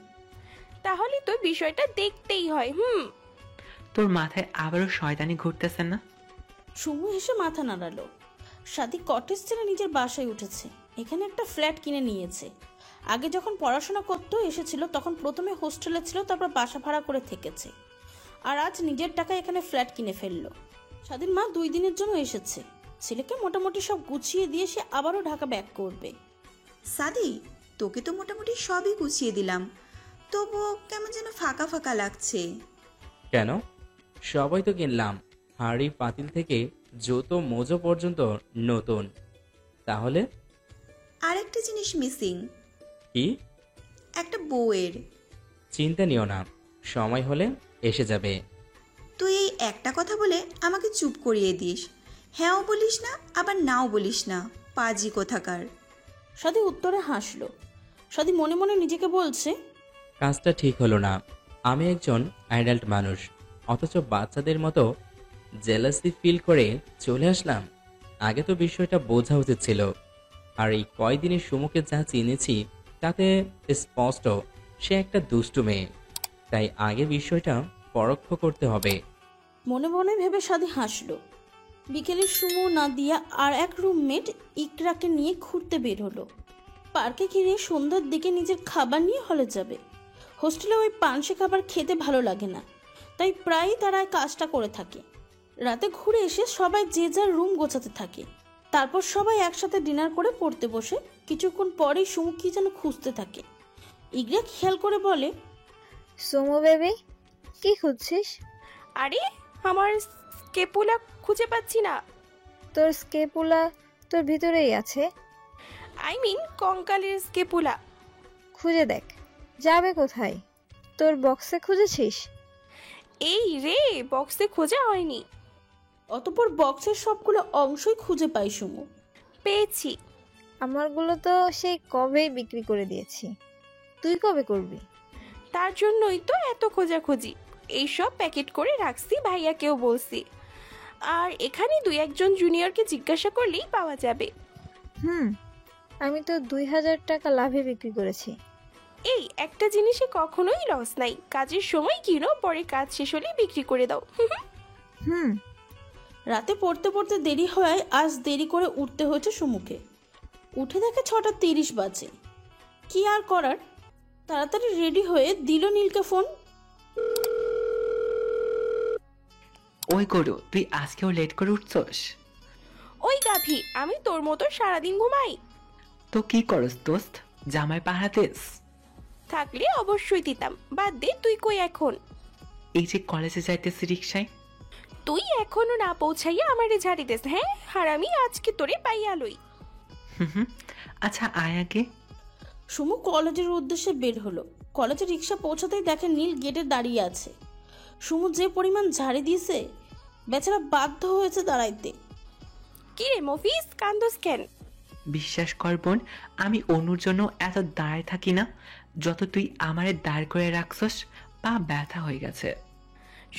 তাহলে তো বিষয়টা দেখতেই হয়। তোর মাথায় আবারও শয়তানি ঘুরতেছে না? সুমু হেসে মাথা নাড়ালো। সাদি কটেজ ছেড়ে নিজের বাসায় উঠেছে। এখানে একটা ফ্ল্যাট কিনে নিয়েছে। আগে যখন পড়াশোনা করতেও এসেছিল তখন প্রথমে হোস্টেলে ছিল, তারপর বাসা ভাড়া করে থেকেছে। আর আজ নিজের টাকায় এখানে ফ্ল্যাট কিনে ফেললো। সাদির মা 2 দিনের জন্য এসেছে। ছেলেকে মোটামুটি সব গুছিয়ে দিয়ে সে আবারও ঢাকা ব্যাক করবে। সাদি, তোকে তো মোটামুটি সবই গুছিয়ে দিলাম, তবুও কেমন যেন ফাঁকা ফাঁকা লাগছে। কেন? সবাই তো কিনলাম, হাঁড়ি পাতিল থেকে জুতো মোজো পর্যন্ত নতুন। তাহলে আরেকটা জিনিস মিসিং। কি? একটা বউয়ের। চিন্তা নিও না, সময় হলে এসে যাবে। তুই এই একটা কথা বলে আমাকে চুপ করিয়ে দিস। হ্যাঁও বলিস না, আবার নাও বলিস না, পাজি কোথাকার। সাদি উত্তরে হাসলো। সাদি মনে মনে নিজেকে বলছে, কাজটা ঠিক হলো না। আমি একজন অ্যাডাল্ট মানুষ, অথচ বাচ্চাদের মতো জেলাসি ফিল করে চলে আসলাম। আগে তো বিষয়টা বোঝা উচিত ছিল। আর এই কয়দিনে সুমুকে যা চিনেছি তাতে স্পষ্ট সে একটা দুষ্টু মেয়ে। তাই আগে বিষয়টা পরোক্ষ করতে হবে। মনে মনে ভেবে সাদি হাসলো। বিকেলে সুমু, নাদিয়া আর এক রুমমেট ইকরাকে নিয়ে ঘুরতে বের হলো। পার্কে গিয়ে সন্ধ্যার দিকে নিজের খাবার নিয়ে হলে যাবে। হোস্টেলে ওই পানসে খাবার খেতে ভালো লাগে না, তাই প্রায়ই তারা কাজটা করে থাকে। রাতে ঘুরে এসে সবাই যে যার রুম গোছাতে থাকে। তারপর সবাই একসাথে ডিনার করে পড়তে বসে। কিছুক্ষণ পরেই সুমু কি যেন খুঁজতে থাকে। ইকরা খেয়াল করে বলে, সুমু বেবি, কি খুঁজছিস? আরে, আমার স্কেপুলা খুঁজে পাচ্ছি না। তোর স্কেপুলা তোর ভিতরেই আছে। আই মিন কঙ্কালের স্কেপুলা। খুঁজে দেখ। যাবে কোথায়? তোর বক্সে খুঁজেছিস? এই রে, বক্সে খোঁজা হয়নি। অতঃপর বক্সের সবগুলো অংশই খুঁজে পায় সুমু। পেয়েছি। আমারগুলো তো সেই কবেই বিক্রি করে দিয়েছি, তুই কবে করবি? তার জন্যই তো এত খোঁজাখুঁজি। এইসব প্যাকেট করে রাখছি, ভাইয়াকেও বলছি। আর এখানে 2-1 জুনিয়রকে জিজ্ঞাসা করলেই পাওয়া যাবে। আমি তো 2000 টাকা লাভে বিক্রি করেছি। এই একটা জিনিসে কখনোই লস নাই। কাজের সময় কিনো, পরে কাজ শেষ হলে বিক্রি করে দাও। রাতে পড়তে পড়তে দেরি হওয়ায় আজ দেরি করে উঠতে হয়েছে সুমুকে। উঠে দেখে 6:30 বাজে। কি আর করার, তাড়াতাড়ি রেডি হয়ে দিল নীলকে ফোন। ওই গরু, তুই আজকেও লেট করে উঠছস? ওই গাভী, আমি তোর মতো সারাদিন ঘুমাই। তো কি করস দোস্ত, জামাই পাহারা দিস? থাকলে অবশ্যই দিতাম। বাদ দে, তুই কই এখন? এই যে কলেজে যাইতেছি রিক্সায়। তুই এখনো না পৌঁছাইয়া আমারে ঝাড়ি দিস? হ্যাঁ হারামি, আজকে তোরে পাইয়া লই। আচ্ছা আয় আগে। সুমু কলেজের উদ্দেশ্যে বের হলো। কলেজে রিক্সা পৌঁছাতেই দেখে নীল গেটে দাঁড়িয়ে আছে। সুমু যে পরিমাণ ঝাড়ি দিয়েছে, বেচারা বাধ্য হয়েছে দাঁড়াইতে। কি রে মফিজ, কান্দোস কেন? বিশ্বাস কর বোন, আমি অনুর জন্য এত দাঁড়ায় থাকি না, যত তুই আমারে দাঁড় করে রাখছস। পা ব্যথা হয়ে গেছে।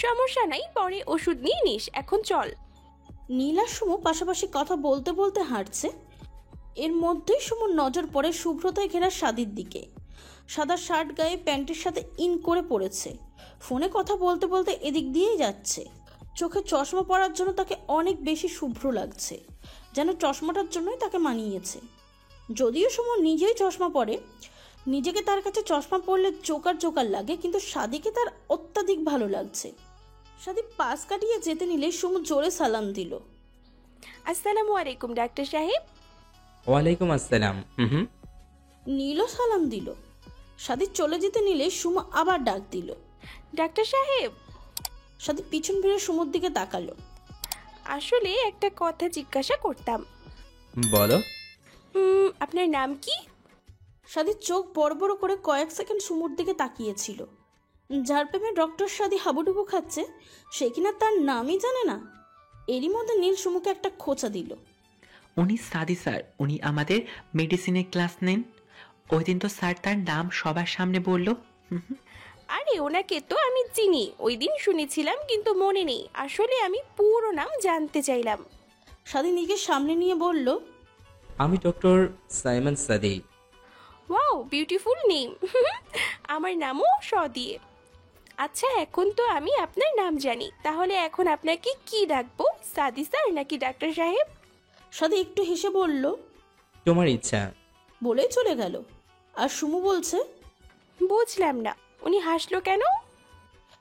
সমস্যা নাই, পরে ওষুধ নিয়ে নিস। এখন চল। নীল আর সুমু পাশাপাশি কথা বলতে বলতে হাঁটছে। এর মধ্যেই সুমুর নজর পড়ে শুভ্রতায় ঘেরা শাদির দিকে। সাদা শার্ট গায়ে প্যান্টের সাথে ইন করে পড়েছে। ফোনে কথা বলতে বলতে এদিক দিয়েই যাচ্ছে। চোখে চশমা পরার জন্য তাকে অনেক বেশি শুভ্র লাগছে, যেন চশমাটার জন্যই তাকে মানিয়েছে। যদিও সুমু নিজেই চশমা পরে, নিজেকে তার কাছে চশমা পরলে জোকার জোকার লাগে, কিন্তু শাদিকে তার অত্যাধিক ভালো লাগছে। শাদি পাশ কাটিয়ে যেতে নিলে সুমু জোরে সালাম দিল। আসসালামু আলাইকুম ডাক্তার সাহেব। ওয়ালাইকুম আসসালাম। নীলও সালাম দিল। শাদি চলে যেতে নিলে সুমু আবার ডাক দিল, ডাক্তার সাহেব। শাদি পিছন ফিরে সুমুর দিকে তাকালো। আসলে একটা কথা জিজ্ঞাসা করতাম। বলো। আপনার নাম কি? শাদির চোখ বড় বড় করে কয়েক সেকেন্ড সুমুর দিকে তাকিয়েছিল। যার প্রেমে ডক্টর শাদি হাবুডুবু খাচ্ছে, সে কিনা তার নামই জানে না। এরই মধ্যে নীল সুমুকে একটা খোঁচা দিল। উনি সাদি স্যার, উনি আমাদের মেডিসিনের ক্লাস নেন। ওই দিন তো স্যার তার নাম সবার সামনে বলল। আরে ওনাকে তো আমি চিনি, ওই দিন শুনেছিলাম কিন্তু মনে নেই। আসলে আমি পুরো নাম জানতে চাইলাম। শাদি নীলকে সামনে নিয়ে বলল, আমি ডক্টর সাইমন সাদি। Wow, beautiful name. আমার নামও স দিয়ে। আচ্ছা, এখন তো আমি আপনার নাম জানি, তাহলে এখন আপনাকে কি ডাকবো, সাদি স্যার নাকি ডাক্তার সাহেব? শাদি একটু হেসে বলল, তোমার ইচ্ছা। বলেই চলে গেল। আর সুমু বলছে, বুঝলাম না, উনি হাসলো কেন?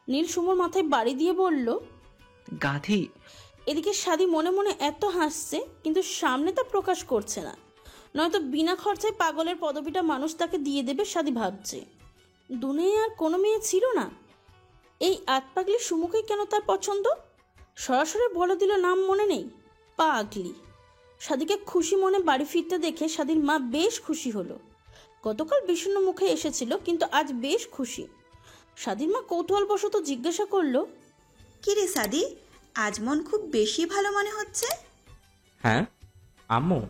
নীল সুমুর মাথায় বাড়ি দিয়ে বলল, গাধি। এদিকে শাদি মনে মনে এত হাসছে, কিন্তু সামনে তা প্রকাশ করছে না, নয়তো বিনা খরচায় পাগলের পদবিটা মানুষ তাকে দিয়ে দেবে। শাদি ভাবছে, দুনিয়ায় আর কোনো মেয়ে ছিল না, এই আতপাগলি সুমুকেই কেন তার পছন্দ। সরাসরি বলে দিল নাম মনে নেই, পাগলি। শাদিকে খুশি মনে বাড়ি ফিরতে দেখে শাদির মা বেশ খুশি হলো। গতকাল বিষণ্ণ মুখে এসেছিল, কিন্তু আজ বেশ খুশি। শাদির মা কৌতূহলবশত জিজ্ঞাসা করলো, কি রে সাদি, আজ মন খুব বেশি ভালো মনে হচ্ছে? হ্যাঁ আম্মু,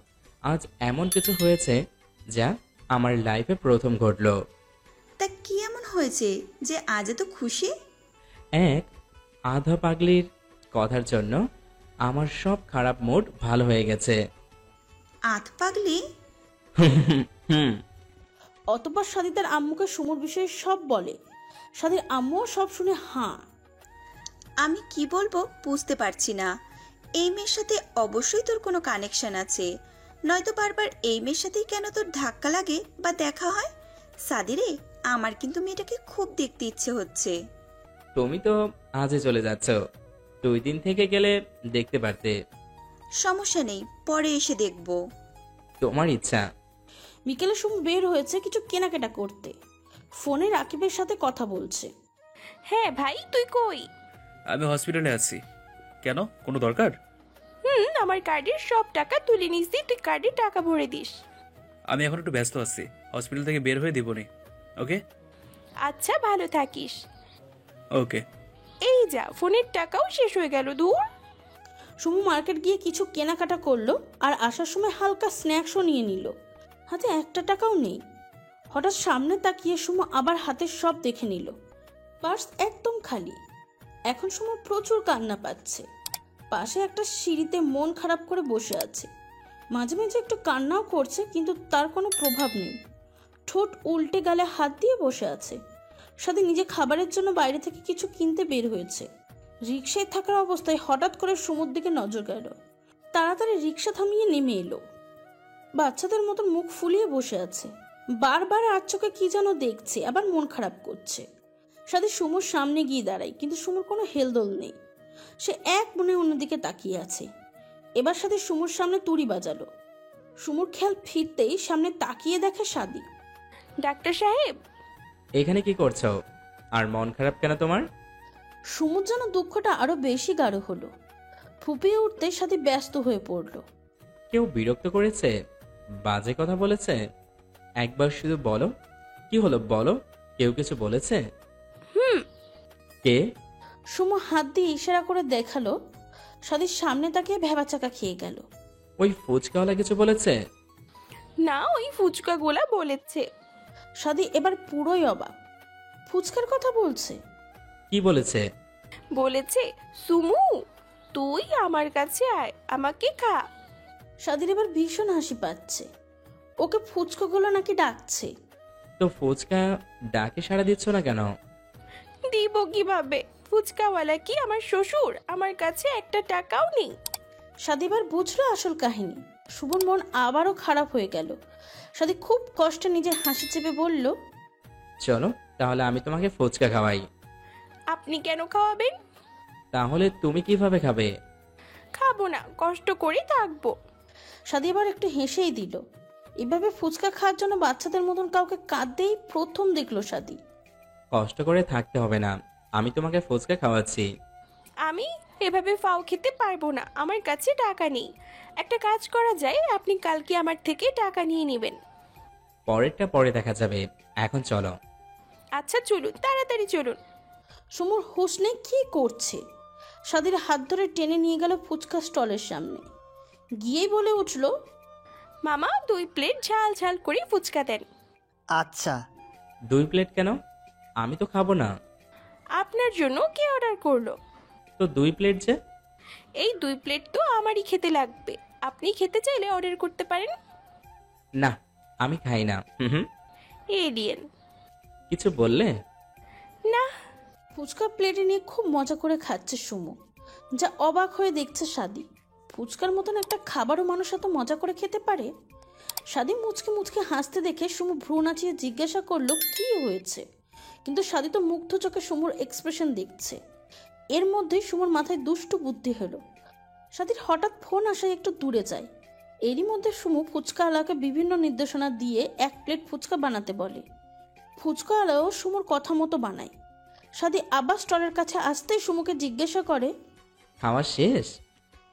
আজ এমন কিছু হয়েছে যা আমার লাইফে প্রথম ঘটলো। তা কি এমন হয়েছে যে আজ এত খুশি? এক আধা পাগলির কথার জন্য আমার সব খারাপ মুড ভালো হয়ে গেছে। আধ পাগলি? অতঃপর শাদি তার আম্মুকে সুমুর বিষয়ে সব বলে। শাদির আম্মুও সব শুনে হাঁ। আমি কি বলবো বুঝতে পারছি না। এই মেয়ের সাথে অবশ্যই তোর কোনো কানেকশন আছে, নয়তো বারবার এই মেয়ের সাথেই কেন তোর ধাক্কা লাগে বা দেখা হয়? সাদি রে, আমার কিন্তু মেয়েটাকে খুব দেখতে ইচ্ছে হচ্ছে। তুমি তো আজই চলে যাচ্ছ, 2 দিন থেকে গেলে দেখতে পারতে। সমস্যা নেই, পরে এসে দেখবো। তোমার ইচ্ছা। বিকেলে সুমু বের হয়েছে কিছু কেনাকাটা করতে। ফোনে রাকিবের সাথে কথা বলছে। হ্যাঁ ভাই, তুই কই? আমি হসপিটালে আছি। কেন, কোনো দরকার? আমার কার্ডের সব টাকা তুলে নিছি, তুই কার্ডে টাকা ভরে দিস। আমি এখন একটু ব্যস্ত আছি, হসপিটাল থেকে বের হয়ে দিবনি। ওকে আচ্ছা, ভালো থাকিস। ওকে। এই যা, ফোনের টাকাও শেষ হয়ে গেল। দূর। সুমু মার্কেট গিয়ে কিছু কেনাকাটা করলো আর আসার সময় হালকা স্ন্যাক্সও নিয়ে নিল। হাতে একটা টাকাও নেই। হঠাৎ সামনে তাকিয়ে সুমু আবার হাতের সব দেখে নিল। পার্স একদম খালি। এখন সুমু প্রচুর কান্না পাচ্ছে। পাশে একটা সিঁড়িতে মন খারাপ করে বসে আছে। মাঝে মাঝে একটু কান্নাও করছে, কিন্তু তার কোনো প্রভাব নেই। ঠোঁট উল্টে গালে হাত দিয়ে বসে আছে। সাথে নিজে খাবারের জন্য বাইরে থেকে কিছু কিনতে বের হয়েছে। রিকশায় থাকার অবস্থায় হঠাৎ করে সুমুর দিকে নজর গেল। তাড়াতাড়ি রিকশা থামিয়ে নেমে এলো। বাচ্চাদের মতন মুখ ফুলিয়ে বসে আছে। বারবার আর চোখে কি যেন দেখছে, আবার মন খারাপ করছে। সাথে সুমুর সামনে গিয়ে দাঁড়ায়, কিন্তু সুমুর কোনো হেলদোল নেই। সে এক মনে অন্যদিকে তাকিয়ে আছে। এবার সাথে সুমুর সামনে তুড়ি বাজালো। সুমুর খেয়াল ফিরতেই সামনে তাকিয়ে দেখে সাদি। ডাক্তার সাহেব, এখানে কি করছো? আর মন খারাপ কেন তোমার? সুমুর যেন দুঃখটা আরো বেশি গাঢ় হলো। ফুপিয়ে উঠতে সাথে ব্যস্ত হয়ে পড়ল। কেউ বিরক্ত করেছে? বাজে কথা বলেছে? একবার শুধু বলো, কি হলো বলো। কেউ কিছু বলেছে? কে? সুমু হাত দিয়ে ইশারা করে দেখালো। সাদির সামনে তাকিয়ে ভেবাচাকা খেয়ে গেল। ওই ফুচকাওয়ালা কিছু বলেছে? না, ওই ফুচকা গোলা বলেছে। সাদি এবার পুরোই অবাক। ফুচকার কথা বলছে? কি বলেছে? বলেছে, সুমু তুই আমার কাছে আয়, আমাকে খা। সাদির এবার ভীষণ হাসি পাচ্ছে। ওকে ফুচকাগুলো নাকি ডাকছে। তো ফুচকা ডাকে সাড়া দিচ্ছ না কেন? দিব কিভাবে? ফুচকাওয়ালা কি আমার শ্বশুর? আমার কাছে একটা টাকাও নেই। সাদি এবার বুঝলো আসল কাহিনী। শুভর মন আবারও খারাপ হয়ে গেল। সাদি খুব কষ্টে নিজের হাসি চেপে বলল, চলো তাহলে আমি তোমাকে ফুচকা খাওয়াই। আপনি কেন খাওয়াবেন? তাহলে তুমি কিভাবে খাবে? খাবো না, কষ্ট করে থাকবো। সাদি এবার একটু হেসেই দিল। এভাবে ফুচকা খাওয়ার জন্য বাচ্চাদের মতন কাউকে কাঁদতেই প্রথম দেখলো সাদি। কষ্ট করে থাকতে হবে না, আমি তোমাকে ফুচকা খাওয়াচ্ছি। আমি এভাবে ফাও খেতে পারবো না, আমার কাছে টাকা নেই। একটা কাজ করা যায়, আপনি কালকে আমার থেকে টাকা নিয়ে নেবেন। পরেরটা পরে দেখা যাবে, এখন চলো। আচ্ছা চলুন, তাড়াতাড়ি চলুন। সুমুর হুঁশ নেই কি করছে। সাদির হাত ধরে টেনে নিয়ে গেল ফুচকা স্টলের সামনে। গিয়েই বলে উঠল, মামা 2 প্লেট ঝাল ঝাল করে ফুচকা দেন। আচ্ছা। 2 প্লেট কেন? আমি তো খাবো না। আপনার জন্য কে অর্ডার করলো? তো 2 প্লেট যে। এই 2 প্লেট তো আমারই খেতে লাগবে। আপনি খেতে চাইলে অর্ডার করতে পারেন। না, আমি খাই না। এলিয়েন। কিছু বললে? না। ফুচকা প্লেটে নিয়ে খুব মজা করে খাচ্ছে সুমু, যা অবাক হয়ে দেখছে সাদি। ফুচকার মতন একটা খাবারও মানুষ এত মজা করে খেতে পারে? সাদি মুচকে মুচকে হাসতে দেখে সুমু ভ্রু নাচিয়ে জিজ্ঞাসা করলো কি হয়েছে, কিন্তু সাদি তো মুগ্ধ চোখে সুমুর এক্সপ্রেশন দেখছে। এর মধ্যেই সুমুর মাথায় দুষ্টু বুদ্ধি হলো। সাদির হঠাৎ ফোন আসায় একটু দূরে যায়। এরই মধ্যে সুমু ফুচকাওয়ালাকে বিভিন্ন নির্দেশনা দিয়ে 1 প্লেট ফুচকা বানাতে বলে। ফুচকাওয়ালাও সুমুর কথা মতো বানায়। সাদি আবার স্টলের কাছে আসতেই সুমুকে জিজ্ঞাসা করে, খাওয়া শেষ?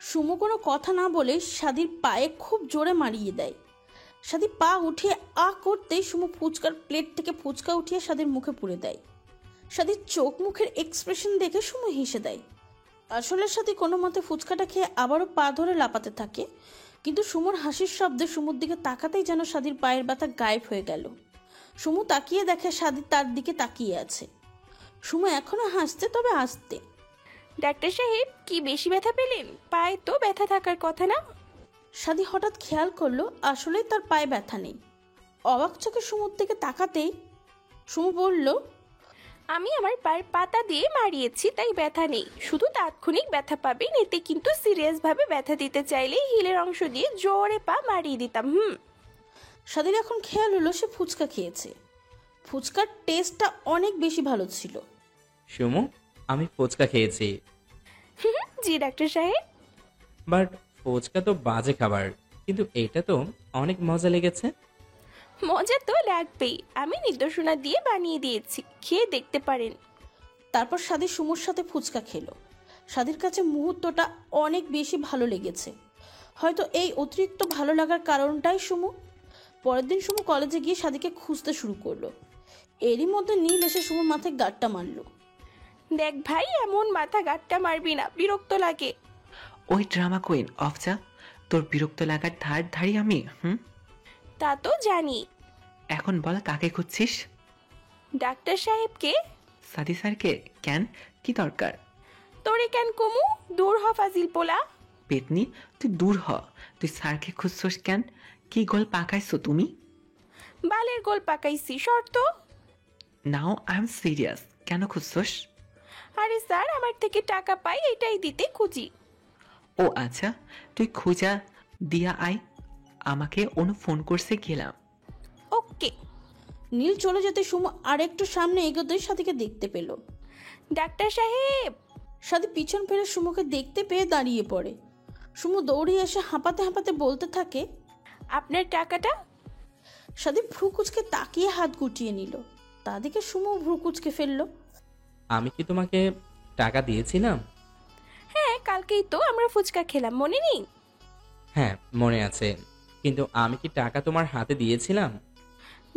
সুমু কোনো কথা না বলে সাদির পায়ে খুব জোরে মারিয়ে দেয়। সাদি পা উঠিয়ে করতেই সুমু ফুচকার প্লেট থেকে ফুচকা উঠিয়ে সাদির মুখে পুরে দেয়। সাদির চোখ মুখের এক্সপ্রেশন দেখে সুমু হেসে দেয়। আসলে সাদি কোনো মতে ফুচকাটা খেয়ে আবারও পা ধরে লাপাতে থাকে, কিন্তু সুমুর হাসির শব্দে সুমুর দিকে তাকাতেই যেন সাদির পায়ের ব্যথা গায়েব হয়ে গেল। সুমু তাকিয়ে দেখে সাদি তার দিকে তাকিয়ে আছে। সুমু এখনো হাসছে, তবে আস্তে। ডাক্তার সাহেব, কি বেশি ব্যথা পেলেন? পায়ে তো ব্যথা থাকার কথা না। সাদি হঠাৎ খেয়াল করলো আসলেই তার পায়ে ব্যথা নেই। অবাক চোখে সুমুর দিকে তাকাতেই সুমু বলল, আমি আমার পায়ের পাতা দিয়ে মারিয়েছি, তাই ব্যথা নেই। শুধু তাৎক্ষণিক ব্যথা পাবেন, এতে কিন্তু সিরিয়াস ভাবে ব্যথা দিতে চাইলে হিলের অংশ দিয়ে জোরে পা মারিয়ে দিতাম। সাদির এখন খেয়াল হলো সে ফুচকা খেয়েছে। ফুচকার টেস্টটা অনেক বেশি ভালো ছিল। সুমু, আমি ফুচকা খেয়েছি। জি ডাক্তার সাহেব। বাট ফুচকা তো বাজে খাবার, কিন্তু এটা তো অনেক মজা লেগেছে। মজা তো লাগবেই, আমি নির্দেশনা দিয়ে বানিয়ে দিয়েছি, খেয়ে দেখতে পারেন। তারপর সাদি সুমুর সাথে ফুচকা খেলো। সাদির কাছে মুহূর্তটা অনেক বেশি ভালো লেগেছে। হয়তো এই অতিরিক্ত ভালো লাগার কারণটাই সুমু। পরের দিন সুমু কলেজে গিয়ে সাদিকে খুঁজতে শুরু করলো। এরই মধ্যে নীল এসে সুমুর মাথায় গাঁটটা মারলো। দেখ ভাই, এমন মাথা গাঁটটা মারবি না, বিরক্ত লাগে। ওই ড্রামা কুইন অফ যা, তোর বিরক্ত লাগার ধার ধারি আমি। তা তো জানি। এখন বল কাকে খুঁজছিস? ডাক্তার সাহেবকে। সাদি স্যারকে? কেন, কি দরকার? তোরে কেন কমু? দূর হ ফাজিল পোলা। পেতনি, তুই দূর হ। তুই স্যারকে খুঁজছস কেন? কি গোল পাকাইছো তুমি? বালের গোল পাকাইছি, শর্ত। নাও আই এম সিরিয়াস, কেন খুঁজছস? আরে স্যার আমার থেকে টাকা পাই, এটাই দিতে খুঁজি। ও আচ্ছা, তুই খুঁজা দিয়া আই, আমাকে অনু ফোন করছে, গেলাম। ওকে। নীল চলে যেতে সুমু আরেকটু সামনে এগোতেই সাথীকে দেখতে পেল। ডাক্তার সাহেব। সাথী পিছন ফিরে সুমুকে দেখতে পেয়ে দাঁড়িয়ে পড়ে। সুমু দৌড়িয়ে এসে হাঁপাতে হাঁপাতে বলতে থাকে, আপনার টাকাটা? সাথী ভ্রুকুচকে তাকিয়ে হাত গুটিয়ে নিল। তা দেখে সুমু ভ্রুকুচকে ফেলল। আমি কি তোমাকে টাকা দিয়েছিলাম? হ্যাঁ, কালকেই তো আমরা ফুচকা খেলাম, মনে নেই? হ্যাঁ মনে আছে, কিন্তু আমি কি টাকা তোমার হাতে দিয়েছিলাম?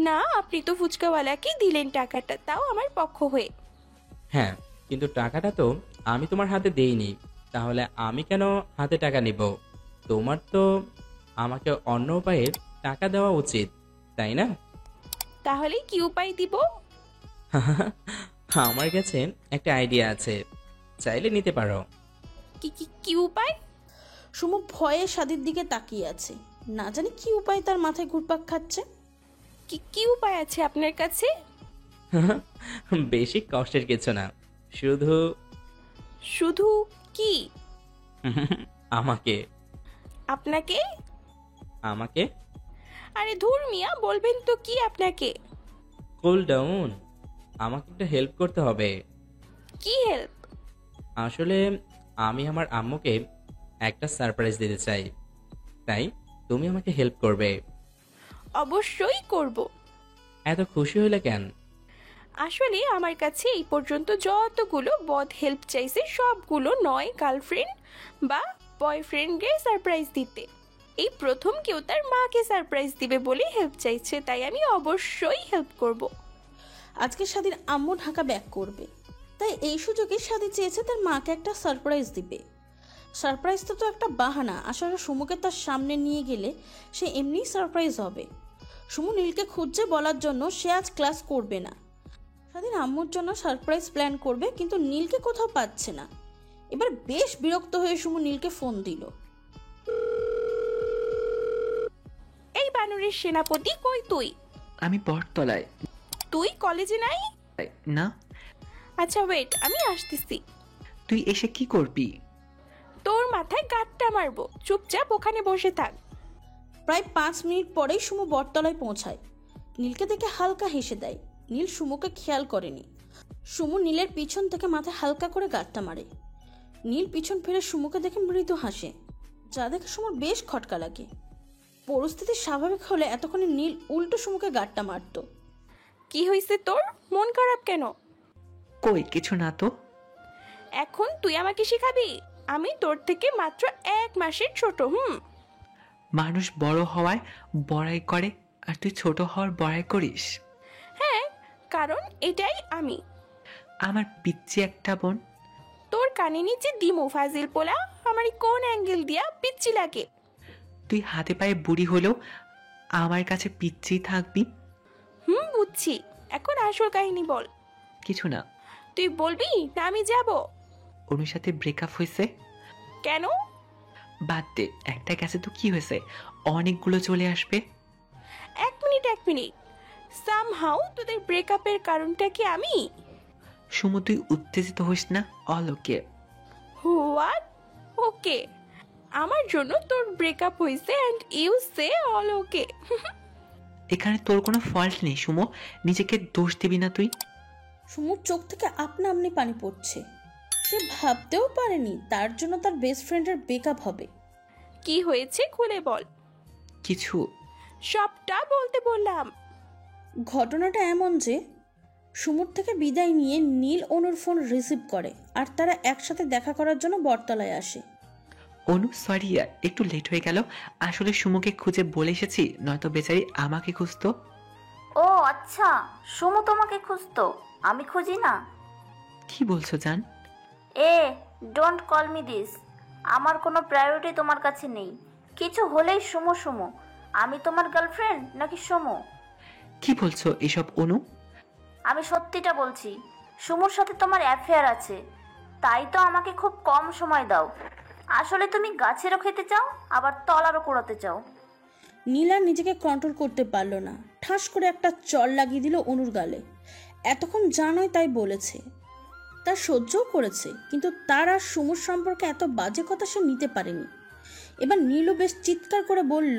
না, আপনি তো ফুচকাওয়ালাকে দিলেন টাকাটা, তাও আমার পক্ষ হয়ে। হ্যাঁ, কিন্তু টাকাটা তো আমি তোমার হাতে দেইনি, তাহলে আমি কেন হাতে টাকা নিব? তোমার তো আমাকে অন্য উপায়ে টাকা দেওয়া উচিত, তাই না? তাহলে কি উপায় দিব? আমার কাছে একটা আইডিয়া আছে, চাইলে নিতে পারো। কি উপায়? সুমু ভয়ে সাদির দিকে তাকিয়ে আছে, না জানি কি উপায় তার মাথায় ঘুরপাক খাচ্ছে। কি উপায় আছে আপনার কাছে? বেশি কষ্টের কিছু না, শুধু শুধু কি? আমাকে। আপনাকে? আমাকে? আরে ধুর মিয়া, বলবেন তো কি আপনাকে? কুল ডাউন, আমাকে একটা হেল্প করতে হবে। কি হেল্প? আসলে আমি আমার আম্মুকে একটা সারপ্রাইজ দিতে চাই, তাই তুমি আমাকে হেল্প করবে। অবশ্যই করব। এত খুশি হইলে কেন? আসলে আমার কাছে এই পর্যন্ত যতগুলো বদ হেল্প চাইছে সবগুলো নয় গার্লফ্রেন্ড বা বয়ফ্রেন্ডকে সারপ্রাইজ দিতে। এই প্রথম কেউ তার মাকে সারপ্রাইজ দিবে বলে হেল্প চাইছে, তাই আমি অবশ্যই হেল্প করব। আজকে সাদির আম্মু ঢাকা ব্যাক করবে, তাই এই সুযোগে সাদি চেয়েছে তার মাকে একটা সারপ্রাইজ দিবে। সারপ্রাইজটা তো একটা বাহানা, আসলে সুমুকে তার সামনে নিয়ে গেলে সে এমনিই সারপ্রাইজ হবে। সুমু নীলকে খুঁজছে বলার জন্য সে আজ ক্লাস করবে না। সাদির আম্মুর জন্য সারপ্রাইজ প্ল্যান করবে, কিন্তু নীলকে কোথাও পাচ্ছে না। এবার বেশ বিরক্ত হয়ে সুমু নীলকে ফোন দিল। এই বানরের সেনাপতি, কই তুই? আমি বটতলায়। তুই কলেজে নাই? না। আচ্ছা ওয়েট, আমি আসতেছি। তুই এসে কি করবি? তোর মাথায় গাঁটটা মারবো, চুপচাপ ওখানে বসে থাক। প্রায় 5 মিনিট পরেই সুমু বটতলায় পৌঁছায়। নীলকে দেখে হালকা হেসে দেয়। নীল সুমুকে খেয়াল করেনি। সুমু নীলের পিছন থেকে মাথায় হালকা করে গাঁটটা মারে। নীল পিছন ফিরে সুমুকে দেখে মৃদু হাসে, যা দেখে সুমুর বেশ খটকা লাগে। পরিস্থিতি স্বাভাবিক হলে এতক্ষণে নীল উল্টো সুমুকে গাঁটটা মারত। কি হয়েছে তোর? মন খারাপ কেন? কই কিছু না তো। এখন তুই আমাকে শিখাবি? আমি তোর থেকে মাত্র 1 মাসের ছোট। মানুষ বড় হওয়ায় বড়াই করে, আর তুই ছোট হওয়ার বড়াই করিস? হ্যাঁ, কারণ এটাই আমি। আমার পিচ্চি একটা বোন। তোর কানে নিচে দিমু ফাজিল পোলা, আমার কোন অ্যাঙ্গেল দিয়া পিচ্চি লাগে? তুই হাতে পায়ে বুড়ি হলেও আমার কাছে পিচ্চি থাকবি। বুঝছি, এখন আসল কাহিনী বল। কিছু না। তুই বলবি না আমি যাব? অনুর সাথে ব্রেকআপ হয়েছে। কেন? বাদ দে, একটা গেছে তো কি হয়েছে, অনেকগুলো চলে আসবে। এক মিনিট, সামহাউ তোদের ব্রেকআপের কারণটা কি আমি? সুমু তুই উত্তেজিত হইস না, অল ওকে। হোয়াট? ওকে? আমার জন্য তোর ব্রেকআপ হয়েছে and you say all okay? এখানে তোর কোনো ফল্ট নেই সুমু, নিজেকে দোষ দিবি না তুই। সুমুর চোখ থেকে আপনা আপনি পানি পড়ছে। সে ভাবতেও পারেনি তার জন্য তার বেস্ট ফ্রেন্ডের ব্রেকআপ হবে। কি হয়েছে খুলে বল। কিছু সবটা বলতে বললাম। ঘটনাটা এমন যে সুমুর থেকে বিদায় নিয়ে নীল অনুর ফোন রিসিভ করে আর তারা একসাথে দেখা করার জন্য বটতলায় আসে। অনু সরি একটু লেট হয়ে গেল, আসলে সুমুকে খুঁজে বলে এসেছি, নয়তো বেচারি আমাকে খুঁজতো। ও আচ্ছা, সুমু তোমাকে খুঁজতো, আমি খুঁজি না। কি বলছো জান? Don't call me this. আমার কোনো প্রায়োরিটি তোমার কাছে নেই। কিছু হলেই সুমো সুমো। আমি তোমার গার্লফ্রেন্ড নাকি সুমো? কি বলছো এসব অনু? আমি সত্যিটা বলছি, সুমোর সাথে তোমার অ্যাফেয়ার আছে, তাই তো আমাকে খুব কম সময় দাও। আসলে তুমি গাছেরও খেতে চাও, আবার তলারও কোড়াতে চাও। নীলা নিজেকে কন্ট্রোল করতে পারল না, ঠাস করে একটা চড় লাগিয়ে দিল অনুর গালে। এতক্ষণ জানোই তাই বলেছে, তা সহ্যও করেছে, কিন্তু তার আর সুমুর সম্পর্কে এত বাজে কথা সে নিতে পারেনি। এবার নীলু বেশ চিৎকার করে বলল,